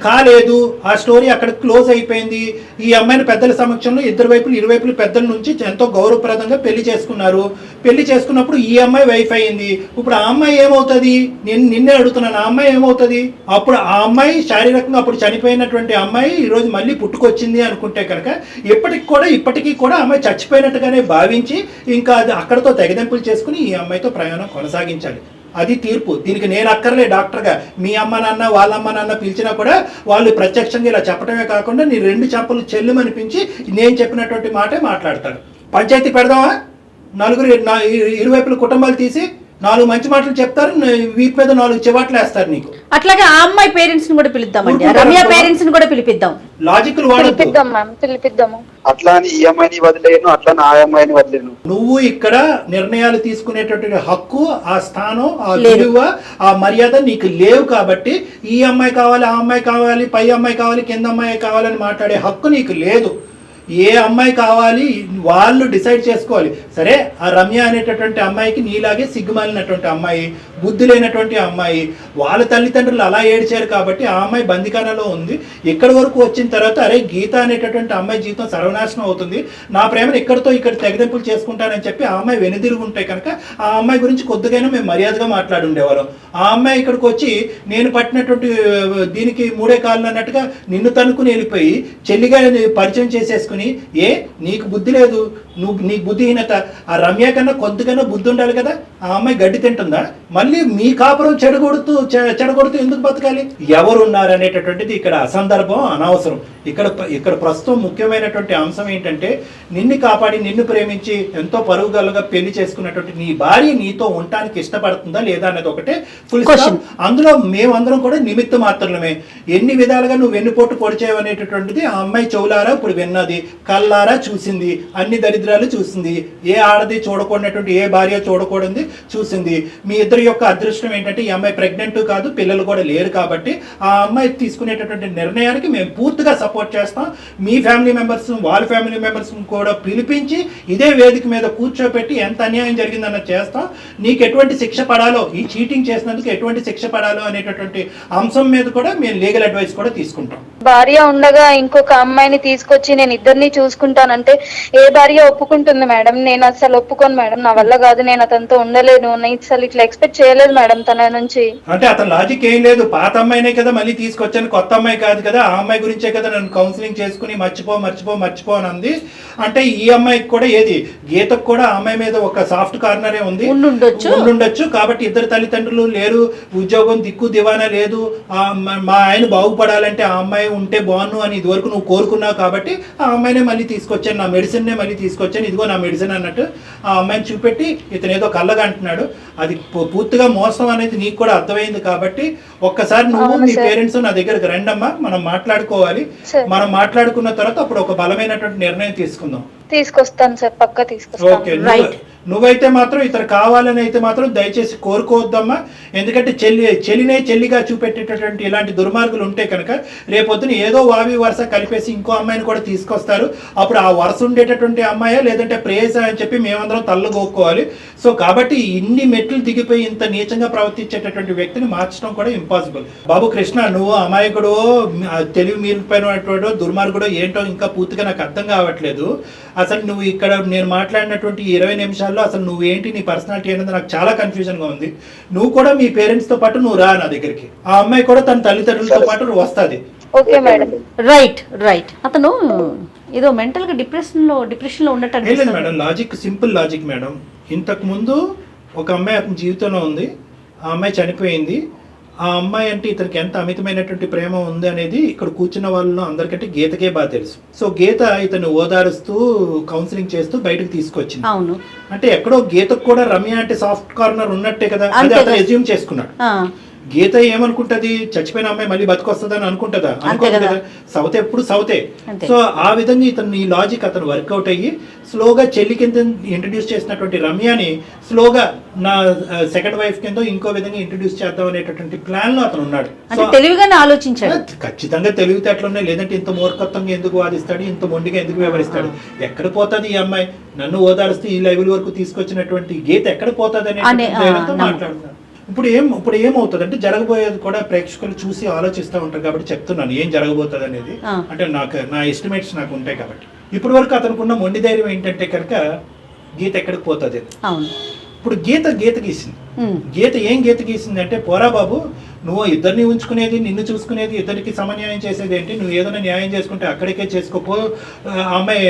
S3: కాలేదు. ఆ స్టోరీ అక్కడ క్లోజ్ అయిపోయింది. ఈ అమ్మాయిని పెద్దల సమక్షంలో ఇరువైపులు పెద్దల నుంచి ఎంతో గౌరవప్రదంగా పెళ్లి చేసుకున్నారు. పెళ్లి చేసుకున్నప్పుడు ఈ అమ్మాయి వైఫ్ అయింది. ఇప్పుడు ఆ అమ్మాయి ఏమవుతుంది? నేను నిన్నే అడుగుతున్నాను, ఆ అమ్మాయి ఏమవుతుంది? అప్పుడు ఆ అమ్మాయి శారీరకంగా అప్పుడు చనిపోయినటువంటి అమ్మాయి ఈ రోజు మళ్ళీ పుట్టుకొచ్చింది అనుకుంటే కనుక ఇప్పటికీ కూడా అమ్మాయి చచ్చిపోయినట్టుగానే భావించి ఇంకా అది అక్కడతో తెగదెంపులు చేసుకుని ఈ అమ్మాయితో ప్రయాణం కొనసాగించాలి. అది తీర్పు. దీనికి నేను అక్కర్లే డాక్టర్గా. మీ అమ్మ నాన్న వాళ్ళ అమ్మ నాన్న పిలిచినా కూడా వాళ్ళు ప్రత్యక్షంగా ఇలా చెప్పడమే కాకుండా నీ 2 చెంపలు చెల్లుమనిపించి నేను చెప్పినటువంటి మాటే మాట్లాడతాడు. పంచాయతీ పెడదామా? ఇరువైపుల కుటుంబాలు తీసి 4 మంచి మాటలు చెప్తారు, వీటి మీద 4 చివాట్లు వేస్తారు నీకు.
S2: అట్లాగే ఆ అమ్మాయి పేరెంట్స్ ని కూడా పిలుద్దామండి, రమ్య పేరెంట్స్ ని కూడా పిలిపిద్దాం.
S3: లాజికల్
S4: పిలిపిద్దాము.
S6: అట్లా అని ఈ అమ్మాయిని వదిలేను, అట్లా ఆ అమ్మాయిని వదిలేను.
S3: నువ్వు ఇక్కడ నిర్ణయాలు తీసుకునేటటువంటి హక్కు, ఆ స్థానం, ఆ విలువ, ఆ మర్యాద నీకు లేవు. కాబట్టి ఈ అమ్మాయి కావాలి, ఆ అమ్మాయి కావాలి, పై అమ్మాయి కావాలి, కింద అమ్మాయి కావాలని మాట్లాడే హక్కు నీకు లేదు. ఏ అమ్మాయి కావాలి వాళ్ళు డిసైడ్ చేసుకోవాలి. సరే, ఆ రమ్య అనేటటువంటి అమ్మాయికి నీలాగే సిగ్గుమాలినటువంటి అమ్మాయి, బుద్ధి లేనటువంటి అమ్మాయి, వాళ్ళ తల్లిదండ్రులు అలా ఏడ్చారు కాబట్టి ఆ అమ్మాయి బందికానలో ఉంది. ఇక్కడి వరకు వచ్చిన తర్వాత అరే గీత అనేటటువంటి అమ్మాయి జీవితం సర్వనాశనం అవుతుంది, నా ప్రేమను ఇక్కడ తెగదెంపులు చేసుకుంటానని చెప్పి ఆ అమ్మాయి వెనుదిరుగుంటే కనుక ఆ అమ్మాయి గురించి కొద్దిగైనా మేము మర్యాదగా మాట్లాడి ఉండేవాళ్ళం. ఆ అమ్మాయి ఇక్కడికి వచ్చి నేను పట్టినటువంటి దీనికి 3 కాళ్ళు అన్నట్టుగా నిన్ను తనుకుని వెళ్ళిపోయి చెల్లిగా పరిచయం చేసేసుకుని నీకు బుద్ధి లేదు, నీకు బుద్ధిహీనత. ఆ రమ్య కన్నా కొద్దిగానో బుద్ధి ఉండాలి కదా. ఆ అమ్మాయి గడ్డి తింటుందా? మళ్ళీ మీ కాపురం చెడగొడుతూ ఎందుకు బతకాలి? ఎవరున్నారు అనేటటువంటిది ఇక్కడ అసందర్భం, అనవసరం. ఇక్కడ ప్రస్తుతం ముఖ్యమైనటువంటి అంశం ఏంటంటే నిన్ను కాపాడి నిన్ను ప్రేమించి ఎంతో పరుగుగలగా పెళ్లి చేసుకున్నటువంటి నీ భార్య నీతో ఉండటానికి ఇష్టపడుతుందా లేదా అనేది ఒకటే ఫుల్ స్టాప్. అందులో మేమందరం కూడా నిమిత్త మాత్రమే. ఎన్ని విధాలుగా నువ్వు వెన్నుపోటు పొడిచేవు అనేటటువంటిది ఆ అమ్మాయి చెవులారా ఇప్పుడు విన్నది, కళ్ళారా చూసింది, అన్ని దరిద్రాలు చూసింది. ఏ ఆడది చూడకూడనటువంటి, ఏ భార్య చూడకూడదు చూసింది. మీ ఇద్దరి యొక్క అదృష్టం ఏంటంటే ఈ అమ్మాయి ప్రెగ్నెంట్ కాదు, పిల్లలు కూడా లేరు. కాబట్టి ఆ అమ్మాయి తీసుకునేటటువంటి నిర్ణయానికి మేము పూర్తిగా సపోర్ట్ చేస్తాం. మీ ఫ్యామిలీ మెంబర్స్, వాళ్ళ ఫ్యామిలీ మెంబర్స్ కూడా పిలిపించి ఇదే వేదిక మీద కూర్చోపెట్టి ఎంత అన్యాయం జరిగిందన్నది చేస్తాం. నీకు ఎటువంటి శిక్ష పడాలో, ఈ చీటింగ్ చేసినందుకు ఎటువంటి శిక్ష పడాలో అనేటటువంటి అంశం మీద కూడా మేము లీగల్ అడ్వైస్ కూడా తీసుకుంటాం.
S4: భార్య ఉండగా ఇంకొక అమ్మాయిని తీసుకొచ్చి నేను ఇద్దరిని చూసుకుంటానంటే ఏ భార్య ఒప్పుకుంటుంది మేడం? నేను అసలు ఒప్పుకోను మేడం, నా వల్ల కాదు, నేను అతనితో ఉండలేను. నేను అసలు ఇట్లా ఎక్స్పెక్ట్ చేయలేదు మేడం తన నుంచి.
S3: అంటే అతను లాజిక్ ఏం లేదు, పాత అమ్మాయినే కదా మళ్ళీ తీసుకొచ్చాను, కొత్త అమ్మాయి కాదు కదా, ఆ అమ్మాయి గురించే కదా నన్ను కౌన్సిలింగ్ చేసుకుని మర్చిపో అని అంది. అంటే ఈ అమ్మాయికి కూడా ఏది గీతకు కూడా ఆ అమ్మాయి మీద ఒక సాఫ్ట్ కార్నరే ఉంది, ఉండుండొచ్చు. కాబట్టి ఇద్దరు తల్లిదండ్రులు లేరు, ఉద్యోగం దిక్కు దివానా లేదు, మా ఆయన బాగుపడాలంటే ఆ అమ్మాయి ఉంటే బాగున్ను అని ఇదివరకు నువ్వు కోరుకున్నావు. కాబట్టి ఆ అమ్మాయినే మళ్ళీ తీసుకొచ్చాను, నా మెడిసిన్నే మళ్ళీ తీసుకొచ్చాను, ఇదిగో నా మెడిసిన్ అన్నట్టు ఆ అమ్మాయిని చూపెట్టి ఇతను ఏదో కళ్ళగా అంటున్నాడు. అది పూర్తిగా మోసం అనేది నీకు కూడా అర్థమైంది. కాబట్టి ఒక్కసారి నువ్వు మీ పేరెంట్స్ నా దగ్గరకు రండమ్మా, మనం మాట్లాడుకోవాలి. మనం మాట్లాడుకున్న తర్వాత అప్పుడు ఒక బలమైనటువంటి నిర్ణయం
S4: తీసుకొస్తాను సార్, పక్కా తీసుకొస్తాను.
S3: ఓకే, నువ్వైతే మాత్రం ఇతను కావాలని అయితే మాత్రం దయచేసి కోరుకోవద్దమ్మా. ఎందుకంటే చెల్లినే చెల్లిగా చూపెట్టేటటువంటి ఇలాంటి దుర్మార్గులు ఉంటే కనుక రేపొద్దున ఏదో వావి వరుస కలిపేసి ఇంకో అమ్మాయిని కూడా తీసుకొస్తారు. అప్పుడు ఆ వరుస ఉండేటటువంటి అమ్మాయా లేదంటే ప్రేయస అని చెప్పి మేమందరం తల్లు గోక్కోవాలి. సో కాబట్టి ఇన్ని మెట్లు దిగిపోయి ఇంత నీచంగా ప్రవర్తించేటటువంటి వ్యక్తిని మార్చడం కూడా ఇంపాసిబుల్. బాబు కృష్ణ, నువ్వు అమాయకుడు, తెలివి మీరిపోయినటువంటి దుర్మార్గుడు ఏంటో ఇంకా పూర్తిగా నాకు అర్థం కావట్లేదు. అసలు నువ్వు ఇక్కడ నేను మాట్లాడినటువంటి 20 నిమిషాల్లో అసలు నువ్వేంటి, నీ పర్సనాలిటీ అనేది నాకు చాలా కన్ఫ్యూజన్గా ఉంది. నువ్వు కూడా మీ పేరెంట్స్తో పాటు నువ్వు రా నా దగ్గరికి, ఆ అమ్మాయి కూడా తన తల్లిదండ్రులతో పాటు వస్తుంది.
S4: Okay madam.
S2: రైట్ అతను ఏదో మెంటల్గా డిప్రెషన్లో ఉన్నట్టు
S3: లేదు
S2: అనిపిస్తుంది.
S3: Madam, logic simple logic madam. ఇంతకు ముందు ఒక అమ్మాయి అతని జీవితంలో ఉంది, ఆ అమ్మాయి చనిపోయింది. ఆ అమ్మాయి అంటే ఇతనికి ఎంత అమితమైనటువంటి ప్రేమ ఉంది అనేది ఇక్కడ కూర్చున్న వాళ్ళలో అందరికంటే గీతకే బాగా తెలుసు. సో గీత ఇతను ఓదారుస్తూ కౌన్సిలింగ్ చేస్తూ బయటకు తీసుకొచ్చింది.
S2: అవును.
S3: అంటే ఎక్కడో గీతకు కూడా రమ్య అంటే సాఫ్ట్ కార్నర్ ఉన్నట్టే కదా, అది
S2: అంతే
S3: అతను
S2: కదా.
S3: ఎజ్యూమ్ చేసుకున్నాడు. గీత ఏమనుకుంటది, చచ్చిపోయిన అమ్మాయి మళ్ళీ బతికొస్తుందని అనుకుంటుందా? అనుకోదు కదా. సౌతే ఎప్పుడు సౌతే.
S2: అంతే.
S3: సో ఆ విధంగా ఇతను ఈ లాజిక్ అతను వర్కౌట్ అయ్యి స్లోగా చెల్లి కింద ఇంట్రడ్యూస్ చేసినటువంటి రమ్యని స్లోగా నా సెకండ్ వైఫ్ కింద ఇంకో విధంగా ఇంట్రడ్యూస్ చేద్దాం అనేటటువంటి ప్లాన్ లో అతను ఉన్నాడు.
S2: అంటే తెలివిగానే ఆలోచించాడు.
S3: ఖచ్చితంగా తెలివితేటలున్నాయి, లేదంటే ఇంత మూర్ఖత్వంగా ఎందుకు వాదిస్తాడు, ఇంత మొండిగా ఎందుకు వ్యవహరిస్తాడు? ఎక్కడ పోతుంది ఈ అమ్మాయి? నన్ను ఓదారుస్తూ ఈ లెవెల్ వరకు తీసుకొచ్చినటువంటి గీత ఎక్కడ పోతుంది అనేది మాట్లాడుతున్నాడు. ఇప్పుడు ఏమవుతుంది అంటే జరగబోయేది కూడా ప్రేక్షకులు చూసి ఆలోచిస్తూ ఉంటారు కాబట్టి చెప్తున్నాను ఏం జరగబోతుంది అనేది. అంటే నా ఎస్టిమేట్స్ నాకు ఉంటాయి కాబట్టి. ఇప్పటి వరకు అతనుకున్న మొండి ధైర్యం ఏంటంటే కనుక గీత ఎక్కడికి పోతుంది. ఇప్పుడు గీత గీసింది. గీత గీసింది అంటే పోరా బాబు, నువ్వు ఇద్దరిని ఉంచుకునేది, నిన్ను చూసుకునేది, ఇద్దరికి సమన్యాయం చేసేది ఏంటి? నువ్వు ఏదైనా న్యాయం చేసుకుంటే అక్కడికే చేసుకోపో, అమ్మాయి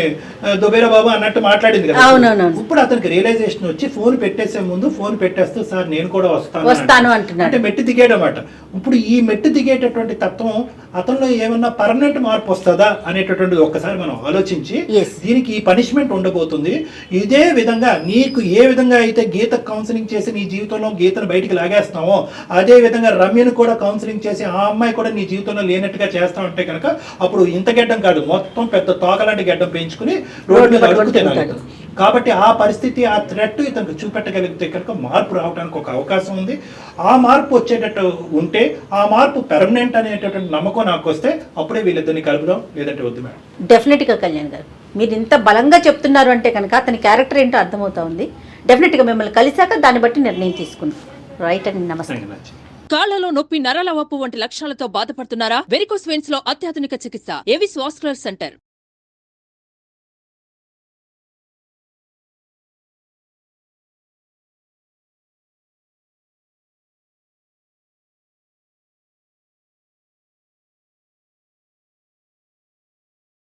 S3: దుబేరా బాబు అన్నట్టు మాట్లాడింది కదా. ఇప్పుడు అతనికి రియలైజేషన్ వచ్చి ఫోన్ పెట్టేసే ముందు ఫోన్ పెట్టేస్తూ సార్ నేను కూడా వస్తాను అంటే మెట్టు దిగేటమాట. ఇప్పుడు ఈ మెట్టు దిగేటటువంటి తత్వం అతనిలో ఏమన్నా పర్మనెంట్ మార్పు వస్తుందా అనేటటువంటిది ఒక్కసారి మనం ఆలోచించి దీనికి ఈ పనిష్మెంట్ ఉండబోతుంది. ఇదే విధంగా నీకు ఏ విధంగా అయితే గీత కౌన్సిలింగ్ చేసి నీ జీవితంలో గీతను బయటికి లాగేస్తామో అదే విధంగా రమ్యను కూడా కౌన్సిలింగ్ చేసి ఆ అమ్మాయి కూడా నీ జీవితంలో లేనట్టుగా చేస్తా ఉంటే కనుక అప్పుడు ఇంత గెడ్డం కాదు, మొత్తం పెద్ద తోకలాంటి గెడ్డం పెంచుకుని రోడ్డు మీద అడుగుతున్నాడు. కాబట్టి ఆ పరిస్థితి, ఆ థ్రెట్ ఇతనికి చూపెట్టగలిగితే కనుక మార్పు రావడానికి ఒక అవకాశం ఉంది. ఆ మార్పు వచ్చేటట్టు ఉంటే, ఆ మార్పు పెర్మనెంట్ అనేటటువంటి నమ్మకం నాకు వస్తే అప్పుడే వీళ్ళిద్దరిని కలుపుదాం, లేదంటే వద్దు మేడం.
S2: డెఫినెట్గా కళ్యాణ్ గారు మీరు ఇంత బలంగా చెప్తున్నారు అంటే కనుక అతని క్యారెక్టర్ ఏంటో అర్థమవుతా ఉంది. డెఫినెట్గా మిమ్మల్ని కలిసాక దాన్ని బట్టి నిర్ణయం తీసుకున్నాం. రైట్ అండి, నమస్తే.
S7: కాళ్లలో నొప్పి, నరాల వాపు వంటి లక్షణాలతో బాధపడుతున్నారా? వెరికోస్ వెయిన్స్ లో అత్యాధునిక చికిత్స ఏవిస్ వాస్కులర్ సెంటర్.